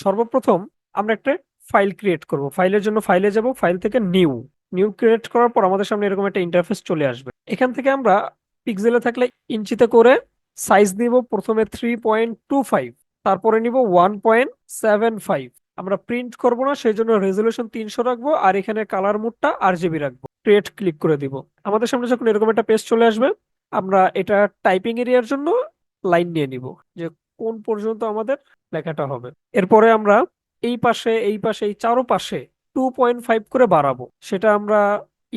সর্বপ্রথম আমরা একটা ফাইল ক্রিয়েট করব। ফাইলের জন্য ফাইলে যাব, ফাইল থেকে নিউ নিউ ক্রিয়েট করার পর আমাদের সামনে এরকম একটা ইন্টারফেস চলে আসবে। এখান থেকে আমরা পিক্সেলে থাকলে ইঞ্চিতে করে সাইজ নিব। প্রথমে 3.25, তারপরে নিব 1.75। আমরা প্রিন্ট করব না, সেই জন্য রেজলিউশন 300 রাখবো, আর এখানে কালার মোডটা RGB রাখবো। ক্রিয়েট ক্লিক করে দিব। আমাদের সামনে যখন এরকম একটা পেজ চলে আসবে, আমরা এটা টাইপিং এরিয়ার জন্য লাইন নিয়ে নিব যে কোন পর্যন্ত আমাদের লেখাটা হবে। এরপরে আমরা এই পাশে এই চারোপাশে 2.5 করে বাড়াবো। সেটা আমরা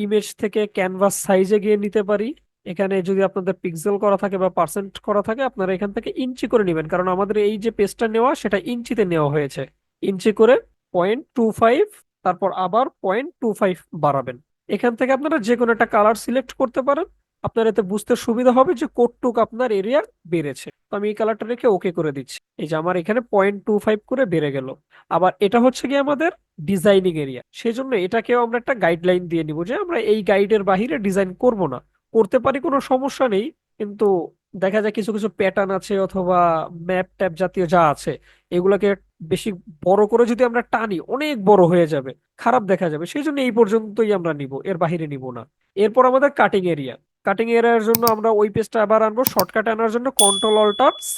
ইমেজ থেকে ক্যানভাস সাইজে গিয়ে নিতে পারি। এখানে যদি আপনাদের পিক্সেল করা থাকে বা পার্সেন্ট করা থাকে, আপনারা এখান থেকে ইঞ্চি করে নেবেন, কারণ আমাদের এই যে পেজটা নেওয়া সেটা ইঞ্চিতে নেওয়া হয়েছে। ইঞ্চি করে 0.25, তারপর আবার 0.25 বাড়াবেন। এখান থেকে আপনারা যে কোনো একটা কালার সিলেক্ট করতে পারেন। আপনার এতে বুঝতে সুবিধা হবে যে কতটুক আপনার এরিয়া বেড়েছে। তো আমি এই কালারটা রেখে ওকে করে দিচ্ছি। এই যে আমার এখানে 0.25 করে বেড়ে গেল। আবার এটা হচ্ছে কি আমাদের ডিজাইনিং এরিয়া, সেই জন্য এটাকেও আমরা একটা গাইডলাইন দিয়ে নিব যে আমরা এই গাইডের বাহিরে ডিজাইন করব না। করতে পারি, কোনো সমস্যা নেই, কিন্তু দেখা যায় কিছু কিছু প্যাটার্ন আছে অথবা ম্যাপ ট্যাপ জাতীয় যা আছে, এগুলাকে বেশি বড় করে যদি আমরা টানি অনেক বড় হয়ে যাবে, খারাপ দেখা যাবে। সেই জন্য এই পর্যন্তই আমরা নিব, এর বাহিরে নিব না। এরপর আমাদের কাটিং এরিয়া। কাটিং এরিয়ার জন্য আমরা ওই পেজটা আবার আনবো। শর্টকাট আনার জন্য Ctrl+Alt+C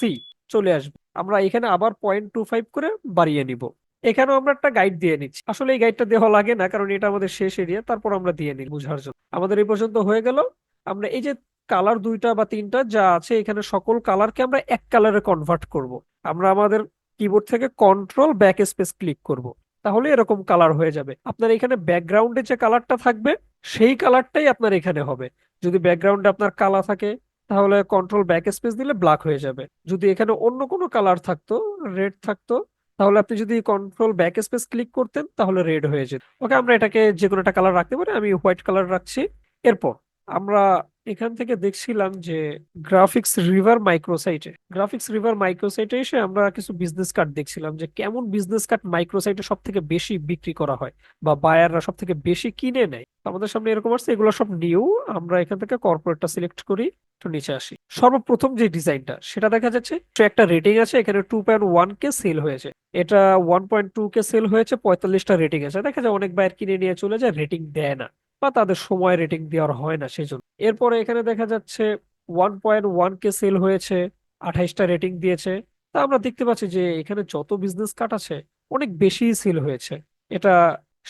চলে আসবে। আমরা এখানে আবার 0.25 করে বাড়িয়ে নিব। এখানেও আমরা একটা গাইড দিয়ে নিচ্ছি। আসলে এই গাইডটা দেওয়া লাগে না, কারণ এটা আমাদের শেষ এরিয়া, তারপর আমরা দিয়ে নিই বুঝার জন্য। আমাদের এই পর্যন্ত হয়ে গেল। আমরা এই যে কালার দুইটা বা তিনটা যা আছে, এখানে সকল কালারকে আমরা এক কালারে কনভার্ট করব। আমরা আমাদের কিবোর্ড থেকে Ctrl+Backspace ক্লিক করব, তাহলে এরকম কালার হয়ে যাবে। আপনার এখানে ব্যাকগ্রাউন্ডে যে কালারটা থাকবে সেই কালারটাই আপনার এখানে হবে। যদি ব্যাকগ্রাউন্ডে আপনার কালা থাকে, তাহলে Ctrl+Backspace দিলে ব্ল্যাক হয়ে যাবে। যদি এখানে অন্য কোনো কালার থাকতো, রেড থাকতো, তাহলে আপনি যদি Ctrl+Backspace ক্লিক করতেন তাহলে রেড হয়ে যেত। ওকে, আমরা এটাকে যে কোনো একটা কালার রাখতে পারি, আমি হোয়াইট কালার রাখছি। এরপর আমরা এখান থেকে দেখছিলাম যে গ্রাফিক্স রিভার মাইক্রোসাইটে এসে আমরা কিছু বিজনেস কার্ড দেখছিলাম যে কেমন বিজনেস কার্ড মাইক্রোসাইটে সব থেকে বেশি বিক্রি করা হয় বা বায়াররা সব থেকে বেশি কিনে নেয়। তো আমাদের সামনে এরকম আসছে, এগুলো সব নিউ। আমরা এখান থেকে কর্পোরেটটা সিলেক্ট করি, একটু নিচে আসি। সর্বপ্রথম যে ডিজাইনটা সেটা দেখা যাচ্ছে, তো একটা রেটিং আছে এখানে 2.1 কে সেল হয়েছে। এটা 1.2 কে সেল হয়েছে, 45টা রেটিং আছে। দেখা যায় অনেক বায়ার কিনে নিয়ে চলে যায়, রেটিং দেয় না বা তাদের সময় রেটিং দেওয়ার হয় না সেজন্য। এরপরে এখানে দেখা যাচ্ছে 1.1 কে সেল হয়েছে, 28টা রেটিং দিয়েছে। তা আমরা দেখতে পাচ্ছি যে এখানে যত বিজনেস কার্ড আছে অনেক বেশি সেল হয়েছে। এটা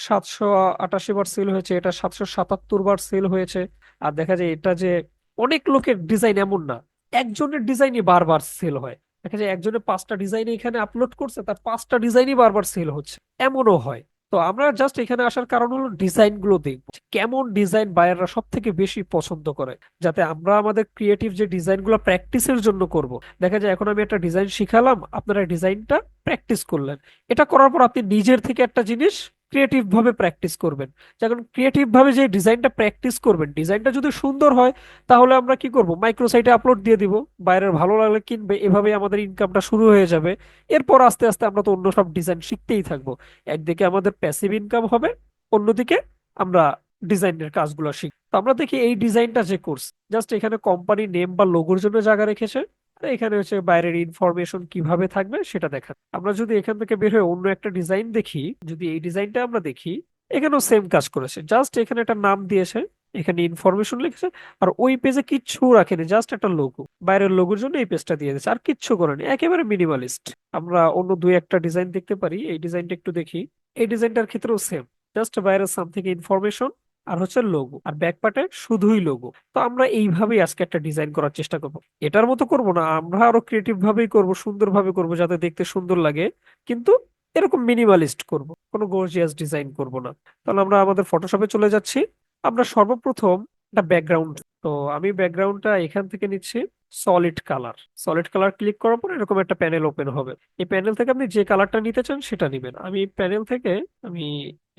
788 বার সেল হয়েছে, এটা 777 বার সেল হয়েছে। আর দেখা যায় এটা যে অনেক লোকের ডিজাইন এমন না, একজনের ডিজাইনই বারবার সেল হয়। দেখা যায় একজনের 5টা ডিজাইন এখানে আপলোড করছে, তার 5টা ডিজাইনই বারবার সেল হচ্ছে, এমনও হয়। তো আমরা জাস্ট এখানে আসার কারণ হলো ডিজাইন গুলো দেখবো যে কেমন ডিজাইন বায়াররা সব থেকে বেশি পছন্দ করে, যাতে আমরা আমাদের ক্রিয়েটিভ যে ডিজাইন গুলো প্র্যাকটিসের জন্য করব। দেখা যায় এখন আমি একটা ডিজাইন শিখালাম, আপনারা ডিজাইনটা প্র্যাকটিস করলেন। এটা করার পর আপনি নিজের থেকে একটা জিনিস ক্রিয়েটিভ ভাবে প্র্যাকটিস করবেন। যখন ক্রিয়েটিভ ভাবে যে ডিজাইনটা প্র্যাকটিস করবেন, ডিজাইনটা যদি সুন্দর হয়, তাহলে আমরা কি করব, মাইক্রোসাইটে আপলোড দিয়ে দিব, বাইরের ভালো লাগলে কিনবে, এভাবে আমাদের ইনকামটা শুরু হয়ে যাবে। এরপর আস্তে আস্তে আমরা তো অন্য সব ডিজাইন শিখতেই থাকবো। একদিকে আমাদের প্যাসিভ ইনকাম হবে, অন্যদিকে আমরা ডিজাইনের কাজগুলো শিখব। তো আমরা দেখি এই ডিজাইনটা যে কোর্স, জাস্ট এখানে কোম্পানি নেম বা লোগোর জন্য জায়গা রেখেছে, আর এখানে হচ্ছে বাইরের ইনফরমেশন কিভাবে থাকবে সেটা দেখা। আমরা যদি এখান থেকে বের হয়ে অন্য একটা ডিজাইন দেখি, যদি এই ডিজাইনটা আমরা দেখি, এখানেও সেম কাজ করেছে। জাস্ট এখানে একটা নাম দিয়েছে, এখানে ইনফরমেশন লিখেছে, আর ওই পেজে কিচ্ছু রাখেনি, জাস্ট একটা লোগো। বাইরের লোগোর জন্য এই পেজটা দিয়ে দিয়েছে, আর কিচ্ছু করেনি, একেবারে মিনিমালিস্ট। আমরা অন্য দুই একটা ডিজাইন দেখতে পারি, এই ডিজাইনটা একটু দেখি। এই ডিজাইনটার ক্ষেত্রেও সেম, জাস্ট বাইরে সামথিং ইনফরমেশন আর হচ্ছে লোগো, আর ব্যাক পার্টে শুধুই লোগো। তো আমরা এইভাবেই আজকে একটা ডিজাইন করার চেষ্টা করব। এটার মতো করব না, আমরা আরো ক্রিয়েটিভ ভাবেই করব, সুন্দর ভাবে করব, যাতে দেখতে সুন্দর লাগে, কিন্তু এরকম মিনিমালিস্ট করব, কোনো গর্জিয়াস ডিজাইন করব না। তাহলে আমরা আমাদের ফটোশপে চলে যাচ্ছি। আমরা সর্বপ্রথম একটা ব্যাকগ্রাউন্ড, তো আমি ব্যাকগ্রাউন্ডটা এখান থেকে নিচ্ছি সলিড কালার ক্লিক করার পর এরকম একটা প্যানেল ওপেন হবে। এই প্যানেল থেকে আপনি যে কালারটা নিতে চান সেটা নিবেন। আমি প্যানেল থেকে আমি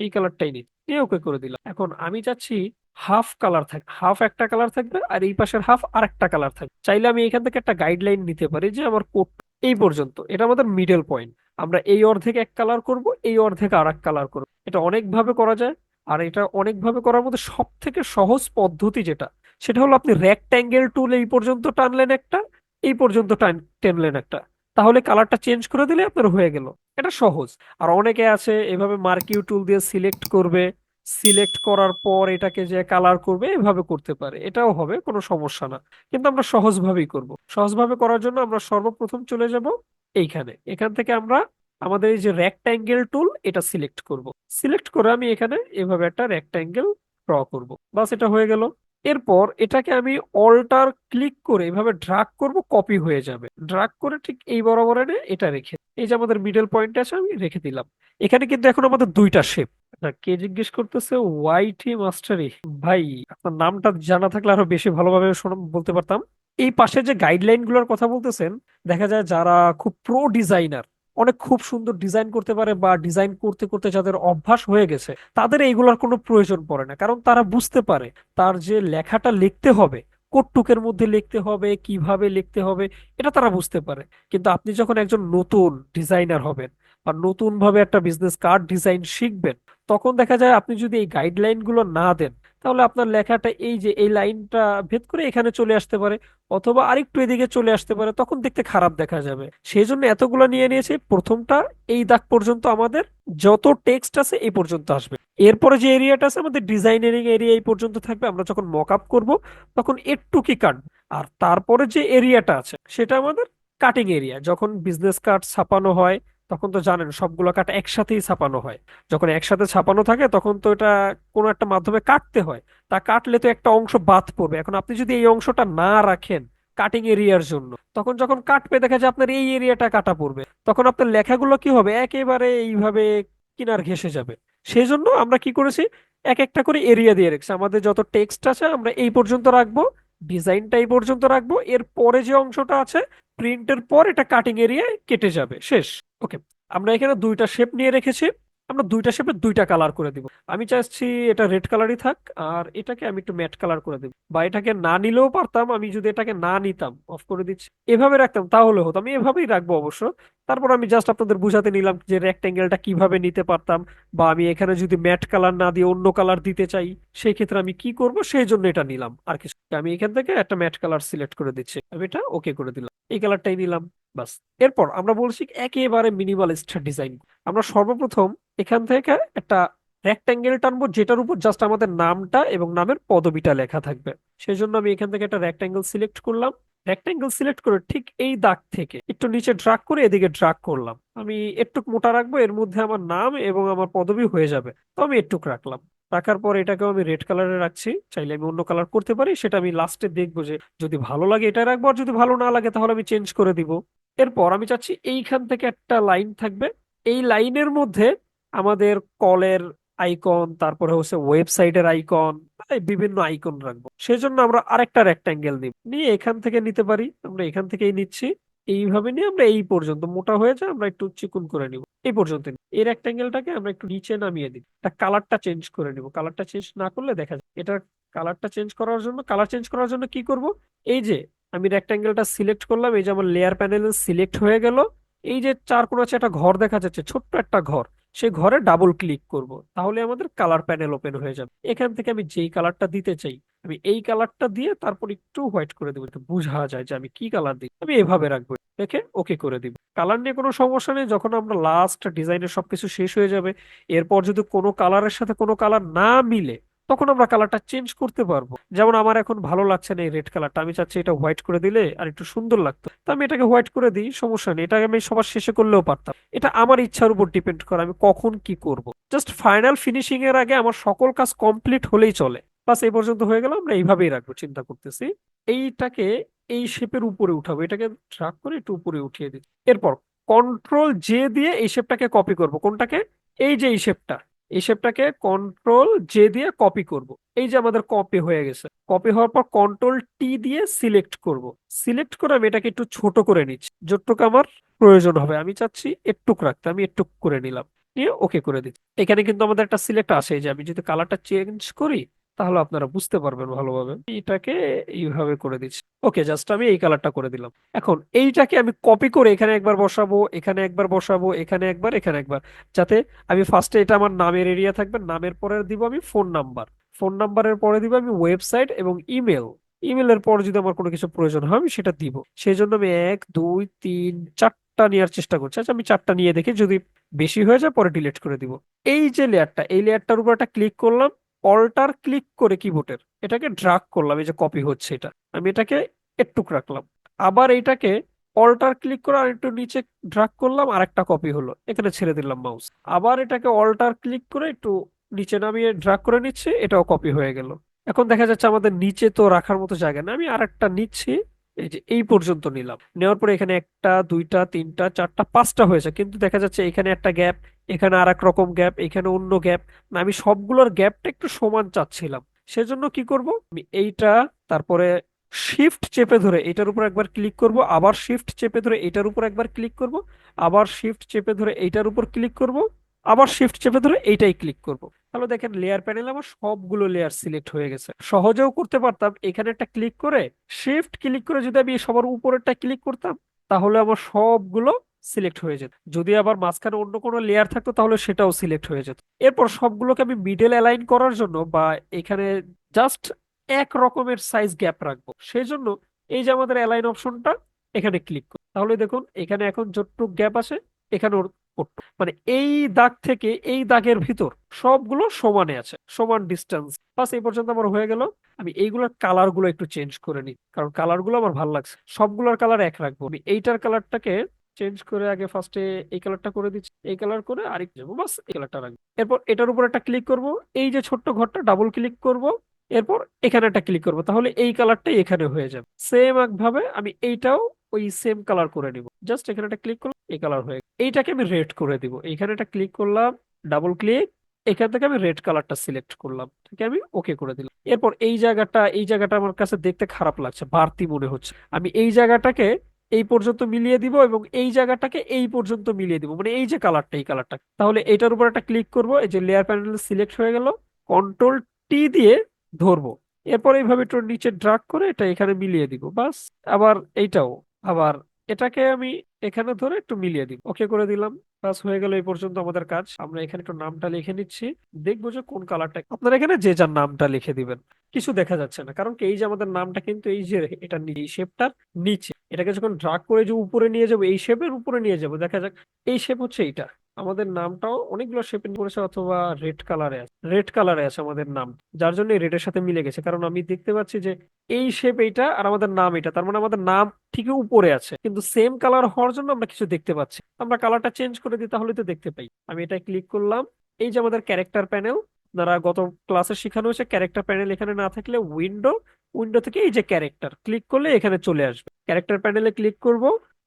এই কালারটাই নিয়ে ওকে করে দিলাম। এখন আমি চাচ্ছি হাফ কালার থাকবে, হাফ একটা কালার থাকবে আর এই পাশের হাফ আর একটা কালার থাকবে। চাইলে আমি এখান থেকে একটা গাইডলাইন নিতে পারি যে আমার কোড এই পর্যন্ত, এটা আমাদের মিডল পয়েন্ট। আমরা এই অর্ধেক এক কালার করব, এই অর্ধেক আর এক কালার করবো। এটা অনেক ভাবে করা যায়। আর এটা অনেকভাবে করার মধ্যে সব থেকে সহজ পদ্ধতি যেটা, সেটা হলো আপনি রেক্ট্যাঙ্গেল টুল এই পর্যন্ত টানলেন একটা, এই পর্যন্ত টেনলেন একটা। তাহলে কালারটা চেঞ্জ করে দিলে আপনার হয়ে গেল। এটা সহজ। আর অনেকে আছে এভাবে মার্কিউ টুল দিয়ে সিলেক্ট করবে, সিলেক্ট করার পর এটাকে যে কালার করবে, এভাবে করতে পারে, এটাও হবে, কোনো সমস্যা না। কিন্তু আমরা সহজভাবেই করব। সহজভাবে করার জন্য আমরা সর্বপ্রথম চলে যাব এইখানে। এখান থেকে আমরা আমাদের এই যে রেক্ট্যাঙ্গেল টুল, এটা সিলেক্ট করব। সিলেক্ট করে আমি এখানে এভাবে একটা রেক্ট্যাঙ্গেল ড্র করব। বাস, এটা হয়ে গেল। এরপর এটাকে আমি অল্টার ক্লিক করে এভাবে ড্রাগ করব, কপি হয়ে যাবে। ড্রাগ করে ঠিক এই বরাবর এনে এটা রেখে, এই যে আমাদের মিডল পয়েন্ট আছে, আমি রেখে দিলাম। এখানে কিন্তু এখন আমাদের দুইটা শেপ। কে জিজ্ঞেস করতেছে ওয়াইটি মাস্টারি? ভাই, আপনার নামটা জানা থাকলে আরো বেশি ভালোভাবে বলতে পারতাম। এই পাশে যে গাইডলাইন গুলোর কথা বলতেছেন, দেখা যায় যারা খুব প্রো ডিজাইনার, অনেক খুব সুন্দর ডিজাইন করতে পারে, বা ডিজাইন করতে করতে যাদের অভ্যাস হয়ে গেছে, তাদের এইগুলোর কোনো প্রয়োজন পড়ে না। কারণ তারা বুঝতে পারে তার যে লেখাটা লিখতে হবে, কোটটুকের মধ্যে লিখতে হবে, কিভাবে লিখতে হবে, এটা তারা বুঝতে পারে। কিন্তু আপনি যখন একজন নতুন ডিজাইনার হবেন, বা নতুন ভাবে একটা বিজনেস কার্ড ডিজাইন শিখবেন, তখন দেখা যায় আপনি যদি এই গাইডলাইন গুলো না দেন, তাহলে আপনার লেখাটা এই যে এই লাইনটা ভেদ করে এখানে চলে আসতে পারে, অথবা আরেকটু এদিকে চলে আসতে পারে, তখন দেখতে খারাপ দেখা যাবে। সেই জন্য এতগুলো নিয়ে নিয়েছি। প্রথমটা এই দাগ পর্যন্ত আমাদের যত টেক্সট আছে এই পর্যন্ত আসবে। এরপরে যে এরিয়াটা আছে আমাদের ডিজাইনারিং এরিয়া, এই পর্যন্ত থাকবে। আমরা যখন মক আপ করবো তখন একটু কি কাটবো। আর তারপরে যে এরিয়াটা আছে সেটা আমাদের কাটিং এরিয়া। যখন বিজনেস কার্ড ছাপানো হয়, তখন তো জানেন সবগুলো কাট একসাথেই ছাপানো হয়। যখন একসাথে ছাপানো থাকে তখন তো এটা কোনো একটা মাধ্যমে কাটতে হয়। তা কাটলে তো একটা অংশ বাদ পড়বে। এখন আপনি যদি এই অংশটা না রাখেন কাটিং এরিয়ার জন্য, তখন যখন কাটবে দেখা যায় আপনার এই এরিয়াটা কাটা পড়বে, তখন আপনার লেখাগুলো কি হবে, একেবারে এইভাবে কিনার ঘেঁষে যাবে। সেই জন্য আমরা কি করেছি, এক একটা করে এরিয়া দিয়ে রেখেছি। আমাদের যত টেক্সট আছে আমরা এই পর্যন্ত রাখবো, ডিজাইনটা এই পর্যন্ত রাখবো, এর পরে যে অংশটা আছে প্রিন্টের পর এটা কাটিং এরিয়ায় কেটে যাবে, শেষ। ওকে, আমরা এখানে দুইটা শেপ নিয়ে রেখেছি। আমরা দুইটা শেপে দুইটা কালার করে দিব। আমি চাচ্ছি এটা রেড কালারই থাক, আর এটাকে আমি একটু ম্যাট কালার করে দেব। বা এটাকে না নিলেও পারতাম, আমি যদি এটাকে না নিতাম, অফ করে দিচ্ছি, এভাবে রাখতাম তাহলে হতো। আমি এভাবেই রাখবো অবশ্য। তারপর আমি জাস্ট আপনাদের বুঝাতে নিলাম যে রেক্টেঙ্গেলটা কিভাবে নিতে পারতাম, বা আমি এখানে যদি ম্যাট কালার না দিয়ে অন্য কালার দিতে চাই, সেই ক্ষেত্রে আমি কি করব, সেই জন্য এটা নিলাম। আর কিছু, আমি এখান থেকে একটা ম্যাট কালার সিলেক্ট করে দিচ্ছি, আমি এটা ওকে করে দিলাম, এই কালারটাই নিলাম। বাস। এরপর আমরা বলছি একেবারে মিনিমালিস্ট ডিজাইন। আমরা সর্বপ্রথম এখান থেকে একটা রেক্ট্যাঙ্গেল টানবো, যেটার উপর জাস্ট আমাদের নামটা এবং নামের পদবিটা লেখা থাকবে। সেই জন্য আমি এখান থেকে একটা রেক্ট্যাঙ্গেল সিলেক্ট করলাম। রেক্ট্যাঙ্গেল সিলেক্ট করে ঠিক এই দাগ থেকে একটু নিচে ড্রাগ করে এদিকে ড্রাগ করলাম। আমি একটু মোটা রাখবো, এর মধ্যে আমার নাম এবং আমার পদবি হয়ে যাবে। তো আমি একটু রাখলাম। রাখার পর এটাকেও আমি রেড কালারে রাখছি। চাইলে আমি অন্য কালার করতে পারি, সেটা আমি লাস্টে দেখবো, যে যদি ভালো লাগে এটা রাখবো, আর যদি ভালো না লাগে তাহলে আমি চেঞ্জ করে দিব। এরপর আমি চাচ্ছি এইখান থেকে একটা লাইন থাকবে। এই লাইনের মধ্যে আমাদের কলের আইকন, তারপরে হচ্ছে ওয়েবসাইটের আইকন, বিভিন্ন আইকন রাখবো। সেজন্য আমরা আরেকটা রেক্টাঙ্গেল নিব, নিয়ে এখান থেকে নিতে পারি, আমরা এখান থেকেই নিচ্ছি। এইভাবে নিয়ে আমরা এই পর্যন্ত, মোটা হয়ে যায় আমরা একটু চিকন করে নিব, এই পর্যন্ত নিব। এই রেক্টাঙ্গেলটাকে আমরা একটু নিচে নামিয়ে দিই, এটা কালারটা চেঞ্জ করে নিব। কালারটা চেঞ্জ না করলে দেখা যায় এটা। কালারটা চেঞ্জ করার জন্য, কালার চেঞ্জ করার জন্য কি করব, এই যে আমি রেক্টাঙ্গেলটা সিলেক্ট করলাম, এই যে আমার লেয়ার প্যানেলে সিলেক্ট হয়ে গেল। এই যে চার কোণ আছে একটা ঘর দেখা যাচ্ছে, ছোট্ট একটা ঘর, সেই ঘরে ডাবল ক্লিক করব, তাহলে আমাদের কালার প্যানেল ওপেন হয়ে যাবে। এখান থেকে আমি যেই কালারটা দিতে চাই, আমি এই কালারটা দিয়ে তারপর একটু হোয়াইট করে দেবো, একটু বোঝা যায় যে আমি কি কালার দিই। আমি এভাবে রাখবো, দেখে ওকে করে দিব। কালার নিয়ে কোনো সমস্যা নেই। যখন আমরা লাস্ট ডিজাইনের সবকিছু শেষ হয়ে যাবে, এরপর যদি কোনো কালারের সাথে কোনো কালার না মিলে, তখন আমরা কালারটা চেঞ্জ করতে পারবো। যেমন আমার এখন ভালো লাগছে না এই রেড কালারটা, আমি চাচ্ছি এটা হোয়াইট করে দিলে আর একটু সুন্দর লাগতো, তো আমি এটাকে হোয়াইট করে দিই, সমস্যা নেই। এটাকে আমি সবার শেষে করলেও পারতাম। এটা আমার ইচ্ছার উপর ডিপেন্ড করে আমি কখন কি করব। জাস্ট ফাইনাল ফিনিশিং এর আগে আমার সকল কাজ কমপ্লিট হলেই চলে। বাস, এই পর্যন্ত হয়ে গেল। আমরা এইভাবেই রাখবো, চিন্তা করতেছি। এইটাকে এই শেপের উপরে উঠাবো, এটাকে ড্রাগ করে একটু উপরে উঠিয়ে দিই। এরপর কন্ট্রোল জে দিয়ে এই শেপটাকে কপি করব। কোনটাকে? এই যে এই শেপটা, এই শেপটাকে কন্ট্রোল জে দিয়ে কপি করব। এই যে আমাদের কপি হয়ে গেছে। কপি হওয়ার পর কন্ট্রোল টি দিয়ে সিলেক্ট করব। সিলেক্ট করে আমি এটাকে একটু ছোট করে নিচ্ছি, যতটুকু আমার প্রয়োজন হবে। আমি চাচ্ছি একটুক রাখতে, আমি একটুক করে নিলাম, নিয়ে ওকে করে দিচ্ছি। এখানে কিন্তু আমাদের একটা সিলেক্ট আসে, যে আমি যদি কালারটা চেঞ্জ করি তাহলে আপনারা বুঝতে পারবেন ভালোভাবে। এটাকে এইভাবে করে দিচ্ছি। ওকে, জাস্ট আমি এই কালারটা করে দিলাম। এখন এইটাকে আমি কপি করে এখানে একবার বসাবো, এখানে একবার বসাবো, এখানে একবার, এখানে একবার, যাতে আমি ফার্স্টে, এটা আমার নামের এরিয়া থাকবে, নামের পরে দিব আমি ফোন নাম্বার, ফোন নাম্বারের পরে দিব আমি ওয়েবসাইট এবং ইমেল, ইমেলের পর যদি আমার কোনো কিছু প্রয়োজন হয় আমি সেটা দিব। সেই জন্য আমি 1 2 3 চারটা নেওয়ার চেষ্টা করছি। আচ্ছা আমি চারটা নিয়ে দেখি, যদি বেশি হয়ে যায় পরে ডিলিট করে দিব। এই যে লেয়ারটা, এই লেয়ারটার উপর একটা ক্লিক করলাম, অল্টার ক্লিক করে কিবোর্ডের এটাকে ড্রাগ করলাম, এই যে কপি হচ্ছে এটা, আমি এটাকে একটু রাখলাম। আবার এইটাকে অল্টার ক্লিক করে আর একটু নিচে ড্রাগ করলাম, আর একটা কপি হলো, এখানে ছেড়ে দিলাম মাউস। আবার এটাকে অল্টার ক্লিক করে একটু নিচে নামিয়ে ড্রাগ করে নিচ্ছি, এটাও কপি হয়ে গেল। এখন দেখা যাচ্ছে আমাদের নিচে তো রাখার মতো জায়গা না, আমি আর একটা নিচ্ছি, এই যে এই পর্যন্ত নিলাম। নেওয়ার পরে এখানে একটা, দুইটা, তিনটা, চারটা, পাঁচটা হয়েছে, কিন্তু দেখা যাচ্ছে এখানে একটা গ্যাপ, এখানে আর এক রকম গ্যাপ, এখানে অন্য গ্যাপ। না, আমি সবগুলোর গ্যাপটা একটু সমান চাচ্ছিলাম। সেজন্য কি করব, আমি এইটা, তারপরে শিফট চেপে ধরে এটার উপর একবার ক্লিক করব, আবার শিফট চেপে ধরে এটার উপর একবার ক্লিক করব, আবার শিফট চেপে ধরে এইটার উপর ক্লিক করব, আবার শিফট চেপে ধরে এইটাই ক্লিক করব। তাহলে দেখেন লেয়ার প্যানেলে আমার সবগুলো লেয়ার সিলেক্ট হয়ে গেছে। সহজেও করতে পারতাম, এখানে একটা ক্লিক করে শিফট ক্লিক করে যদি আমি সবার উপরেরটা ক্লিক করতাম, তাহলে আমার সবগুলো সিলেক্ট হয়ে যেত। যদি আবার মাঝখানে অন্য কোনো লেয়ার থাকতো তাহলে সেটাও সিলেক্ট হয়ে যেত। এরপর সবগুলোকে আমি মিডল অ্যালাইন করার জন্য বা এখানে জাস্ট এক রকমের সাইজ গ্যাপ রাখবো, সেই জন্য এই যে আমাদের অ্যালাইন অপশনটা, এখানে ক্লিক করি। তাহলে দেখুন এখানে এখন যতটুকু গ্যাপ আছে, এখানে মানে এই দাগ থেকে এই দাগের ভিতর সবগুলো সমানে আছে, সমান ডিস্টেন্স। বাস এই পর্যন্ত আমার হয়ে গেল। আমি এইগুলোর কালার গুলো একটু চেঞ্জ করে নিই, কারণ কালার গুলো আমার ভালো লাগছে। সবগুলোর কালার এক রাখবো, আমি এইটার কালারটাকে চেঞ্জ করে আগে ফার্স্টে এই কালারটা করে দিচ্ছি, এই কালার করে আরেক যাবো, বাস এই কালারটা রাখবো। এরপর এটার উপর একটা ক্লিক করব, এই যে ছোট্ট ঘরটা ডাবল ক্লিক করব, এরপর এখানে একটা ক্লিক করব, তাহলে এই কালারটাই এখানে হয়ে যাবে। সেম একভাবে আমি এইটাও ওই সেম কালার করে নিব, জাস্ট এখানে একটা ক্লিক করলাম, এই কালার হয়ে গেল। এইটাকে আমি রেড করে দিব, এইখানে একটা ক্লিক করলাম, ডাবল ক্লিক, এখান থেকে আমি রেড কালারটা সিলেক্ট করলাম, ঠিক আমি ওকে করে দিলাম। এরপর এই জায়গাটা আমার কাছে দেখতে খারাপ লাগছে, বাড়তি মনে হচ্ছে, আমি এই জায়গাটাকে এই পর্যন্ত মিলিয়ে দিব এবং এই জায়গাটাকে এই পর্যন্ত মিলিয়ে দিব, মানে এই যে কালারটা, এই কালারটা। তাহলে এটার উপর একটা ক্লিক করব, এই যে লেয়ার প্যানেল সিলেক্ট হয়ে গেল, কন্ট্রোল টি দিয়ে ধরবো। এরপর এইভাবে একটু নিচে ড্রাগ করে এটা এখানে মিলিয়ে দিব, বাস। আবার এইটাও, আবার এটাকে আমি এখানে ধরে একটু মিলিয়ে দিব, ওকে করে দিলাম। বাস হয়ে গেল এই পর্যন্ত আমাদের কাজ। আমরা এখানে একটু নামটা লিখে নিচ্ছি, দেখবো যে কোন কালারটা। আপনারা এখানে যে যার নামটা লিখে দিবেন, কিছু দেখা যাচ্ছে না, কারণ কি এই যে আমাদের নামটা কিন্তু এই যে এটা এই শেপটার নিচে, এটাকে যখন ড্রাগ করে যে উপরে নিয়ে যাবো, এই শেপের উপরে নিয়ে যাবো, দেখা যাক এই শেপ হচ্ছে এইটা। আমাদের নামটাও অনেকগুলো শেপে করেছে, অথবা রেড কালারে আছে আমাদের নাম, যার জন্য রেডের সাথে মিলে গেছে। কারণ আমি দেখতে পাচ্ছি যে এই শেপ এইটা আর আমাদের নাম এটা, তার মানে আমাদের নাম ঠিকই উপরে আছে, কিন্তু সেম কালার হওয়ার জন্য আমরা কিছু দেখতে পাচ্ছি। আমরা কালারটা চেঞ্জ করে দিই, তাহলে তো দেখতে পাই। আমি এটা ক্লিক করলাম, এই যে আমাদের ক্যারেক্টার প্যানেল, আপনারা গত ক্লাসে শেখানো হয়েছে, ক্যারেক্টার প্যানেল এখানে না থাকলে উইন্ডো, উইন্ডো থেকে এই যে ক্যারেক্টার ক্লিক করলে এখানে চলে আসবে। ক্যারেক্টার প্যানেলে ক্লিক করব,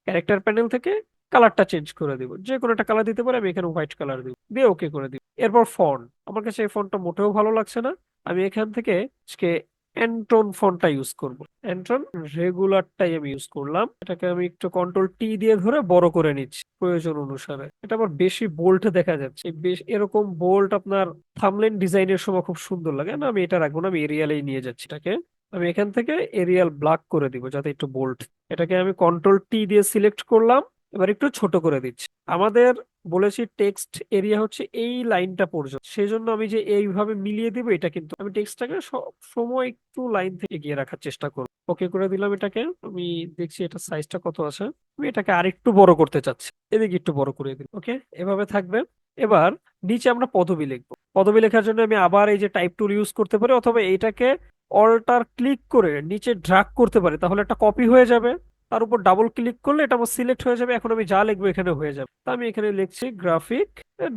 ক্যারেক্টার প্যানেল থেকে কালারটা চেঞ্জ করে দিব, যে কোনো একটা কালার দিতে পারে, আমি এখানে হোয়াইট কালার দিব, দিয়ে ওকে করে দিব। এরপর ফন্ট, আমার কাছে এই ফন্টটা মোটেও ভালো লাগছে না, আমি এখান থেকে আজকে অ্যান্টন ফন্টটা ইউজ করব। অ্যান্টন রেগুলারটাই আমি ইউজ করলাম, এটাকে আমি একটু কন্ট্রোল টি দিয়ে ধরে বড় করে নিচ্ছি প্রয়োজন অনুসারে। এটা আবার বেশি বোল্ড দেখা যাচ্ছে, বেশ এরকম বোল্ড আপনার থাম্বনেইল ডিজাইনের সময় খুব সুন্দর লাগে না, আমি এটা রাখবো না, আমি এরিয়ালেই নিয়ে যাচ্ছি এটাকে। আমি এখান থেকে এরিয়াল ব্ল্যাক করে দিব যাতে একটু বোল্ড। এটাকে আমি কন্ট্রোল টি দিয়ে সিলেক্ট করলাম, এবার একটু ছোট করে দিচ্ছি। আমাদের বলেছি টেক্সট এরিয়া হচ্ছে এই লাইনটা পর্যন্ত, সেই জন্য আমি যে এইভাবে মিলিয়ে দিব, এটা কিন্তু আমি টেক্সটটাকে সব সময় একটু লাইন থেকে এগিয়ে রাখার চেষ্টা করব। ওকে করে দিলাম এটাকে। আমি দেখছি এটা সাইজটা কত আছে, আমি এটাকে আরেকটু বড় করতে চাচ্ছি, এদিকে একটু বড় করে দিই, ওকে এভাবে থাকবে। এবার নিচে আমরা পদবি লিখবো, পদবি লেখার জন্য আমি আবার এই যে টাইপ টুল ইউজ করতে পারি, অথবা এইটাকে অল্টার ক্লিক করে নিচে ড্রাগ করতে পারি, তাহলে একটা কপি হয়ে যাবে। তার উপর ডাবল ক্লিক করলে এটা আমার সিলেক্ট হয়ে যাবে, এখন আমি যা লিখবো এখানে হয়ে যাবে। তা আমি এখানে লিখছি গ্রাফিক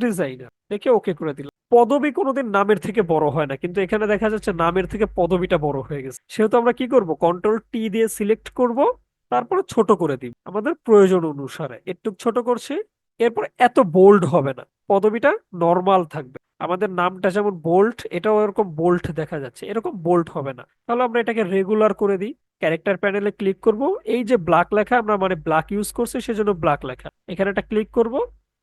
ডিজাইনার, লিখে ওকে করে দিলাম। পদবি কোনোদিন নামের থেকে বড় হয় না, কিন্তু এখানে দেখা যাচ্ছে নামের থেকে পদবিটা বড় হয়ে গেছে, সেহেতু আমরা কি করব, কন্ট্রোল টি দিয়ে সিলেক্ট করব, তারপরে ছোট করে দিব আমাদের প্রয়োজন অনুসারে, একটু ছোট করছি। এরপর এত বোল্ড হবে না, পদবিটা নর্মাল থাকবে। আমাদের নামটা যেমন বোল্ড, এটাও এরকম বোল্ড দেখা যাচ্ছে, এরকম বোল্ড হবে না। তাহলে আমরা এটাকে রেগুলার করে দিই, ক্যারেক্টার প্যানেলে ক্লিক করব, এই যে ব্ল্যাক লেখা, আমরা মানে ব্ল্যাক ইউজ করছি সেজন্য ব্ল্যাক লেখা, এখানে একটা ক্লিক করব।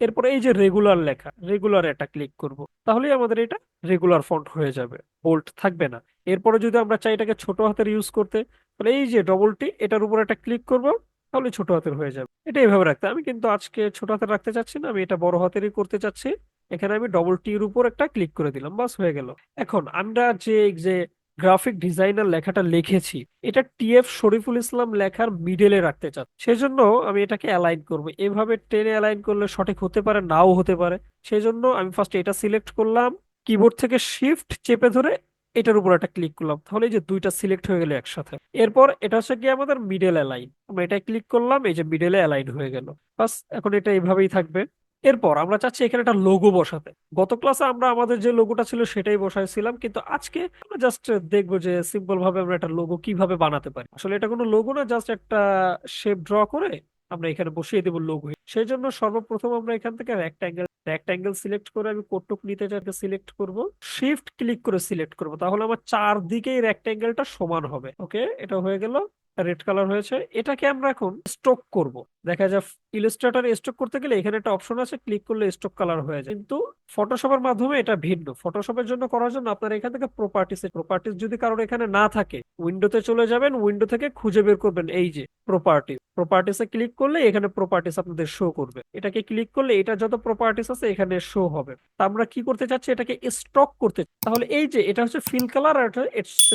এরপর এই যে রেগুলার লেখা, রেগুলার একটা ক্লিক করব, তাহলেই আমাদের এটা রেগুলার ফন্ট হয়ে যাবে, বোল্ড থাকবে না। এরপরে যদি আমরা চাই এটাকে ছোট হাতের ইউজ করতে, তাহলে এই যে ডবল টি, এটার উপর একটা ক্লিক করব, তাহলে ছোট হাতের হয়ে যাবে। এটা এইভাবে রাখতে, আমি কিন্তু আজকে ছোট হাতের রাখতে চাচ্ছি না, আমি এটা বড় হাতেরই করতে চাচ্ছি। এখানে আমি ডবল টি এর উপর একটা ক্লিক করে দিলাম, বাস হয়ে গেল। এখন আমরা যে যে গ্রাফিক ডিজাইনার লেখাটা লিখেছি, এটা টিএফ শরীফুল ইসলাম লেখার মিডলে রাখতে চাচ্ছি, সেজন্য আমি এটাকে অ্যালাইন করব। এভাবে টেনে অ্যালাইন করলে সঠিক হতে পারে, নাও হতে পারে। সেজন্য আমি ফার্স্ট এটা সিলেক্ট করলাম, কিবোর্ড থেকে শিফট চেপে ধরে এটার উপর একটা ক্লিক করলাম, তাহলে এই যে দুইটা সিলেক্ট হয়ে গেল একসাথে। এরপর এটা হচ্ছে কি আমাদের মিডল অ্যালাইন, আমরা এটা ক্লিক করলাম, এই যে মিডলে অ্যালাইন হয়ে গেল। বাস, এখন এটা এইভাবেই থাকবে। এরপর আমরা চাচ্ছি এখানে একটা লোগো বসাতে। গত ক্লাসে আমরা আমাদের যে লোগোটা ছিল সেটাই বসাইছিলাম, কিন্তু আজকে আমরা জাস্ট দেখবো যে সিম্পল ভাবে আমরা একটা লোগো কিভাবে বানাতে পারি। আসলে এটা কোনো লোগো না, জাস্ট একটা শেপ ড্র করে আমরা এখানে বসিয়ে দেবো লোগো। সেই জন্য সর্বপ্রথম আমরা এখান থেকে রেক্ট্যাঙ্গেল সিলেক্ট করে, আমি কতটুক নিতে চাই সিলেক্ট করব, শিফট ক্লিক করে সিলেক্ট করব, তাহলে আমার চারদিকেই রেক্ট্যাঙ্গেলটা সমান হবে। ওকে, এটা হয়ে গেল, রেড কালার হয়েছে। এটাকে আমরা এখন স্ট্রোক করব। দেখা যায় ইলাস্ট্রেটর স্ট্রোক করতে গেলে এখানে একটা অপশন আছে, ক্লিক করলে স্ট্রোক কালার হয়ে যায়, কিন্তু ফটোশপের মাধ্যমে এটা ভিন্ন। ফটোশপের জন্য করার জন্য আপনারা এখান থেকে প্রপার্টিস যদি কারোর এখানে না থাকে, উইন্ডোতে চলে যাবেন, উইন্ডো থেকে খুঁজে বের করবেন এই যে প্রপার্টিসে ক্লিক করলে এখানে প্রপার্টিস আপনাদের শো করবে। এটাকে ক্লিক করলে এটা যত প্রপার্টিস আছে এখানে শো হবে। তা আমরা কি করতে চাচ্ছি, এটাকে স্ট্রক করতে। তাহলে এই যে এটা হচ্ছে ফিল কালার আর এটা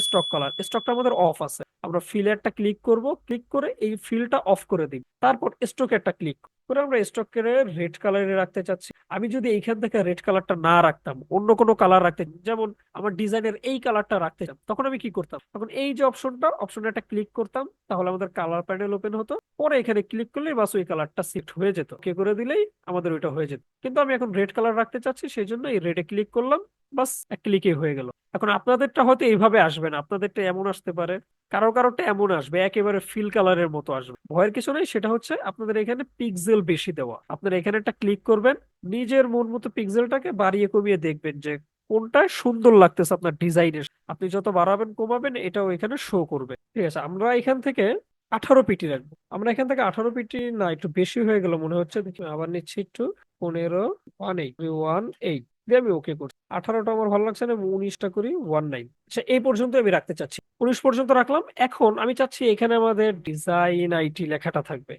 স্ট্রক কালার, স্ট্রকটা আমাদের অফ আছে। আমরা ফিলেরটা ক্লিক করব, ক্লিক করে এই ফিলটা অফ করে দিই। তারপর স্ট্রোকেরটা ক্লিক করে আমরা স্ট্রোকের রেড কালারে রাখতে চাচ্ছি। আমি যদি এইখান থেকে রেড কালারটা না রাখতাম, অন্য কোনো কালার রাখতে, যেমন আমার ডিজাইনের এই কালারটা রাখতে চান, তখন আমি কি করতাম, তখন এই যে অপশনটা একটা ক্লিক করতাম, তাহলে আমাদের কালার প্যানেল ওপেন হতো। পরে এখানে ক্লিক করলেই বাস ওই কালারটা শিফট হয়ে যেত, কে করে দিলেই আমাদের ওইটা হয়ে যেত। কিন্তু আমি এখন রেড কালার রাখতে চাচ্ছি, সেই জন্য এই রেডে ক্লিক করলাম, বাস এক ক্লিকে হয়ে গেল। এখন আপনাদেরটা হয়তো এইভাবে আসবে না, আপনাদেরটা এমন আসতে পারে, কারো কারোটা এমন আসবে একেবারে ফিল কালারের মতো আসবে। ভয়ের কিছু নেই, সেটা হচ্ছে আপনাদের এখানে পিক্সেল বেশি দেওয়া। আপনারা এখানে একটা ক্লিক করবেন, নিজের মন মতো পিক্সেলটাকে বাড়িয়ে কমিয়ে দেখবেন যে কোনটা সুন্দর লাগতেছে আপনার ডিজাইনের। আপনি যত বাড়াবেন কমাবেন এটাও এখানে শো করবে। ঠিক আছে, আমরা এখান থেকে 18 পিটি রাখবো। আমরা এখান থেকে 18 পিটি না, একটু বেশি হয়ে গেল মনে হচ্ছে, দেখি আবার নিচ্ছি একটু। 15, 18 দিয়ে আমি ওকে করছি। 18টা আমার ভালো লাগছে না, আমি 19টা করি, 19। আচ্ছা, এই পর্যন্ত আমি রাখতে চাচ্ছি, 19 পর্যন্ত রাখলাম। এখন আমি চাচ্ছি এখানে আমাদের ডিজাইন আইটি লেখাটা থাকবে।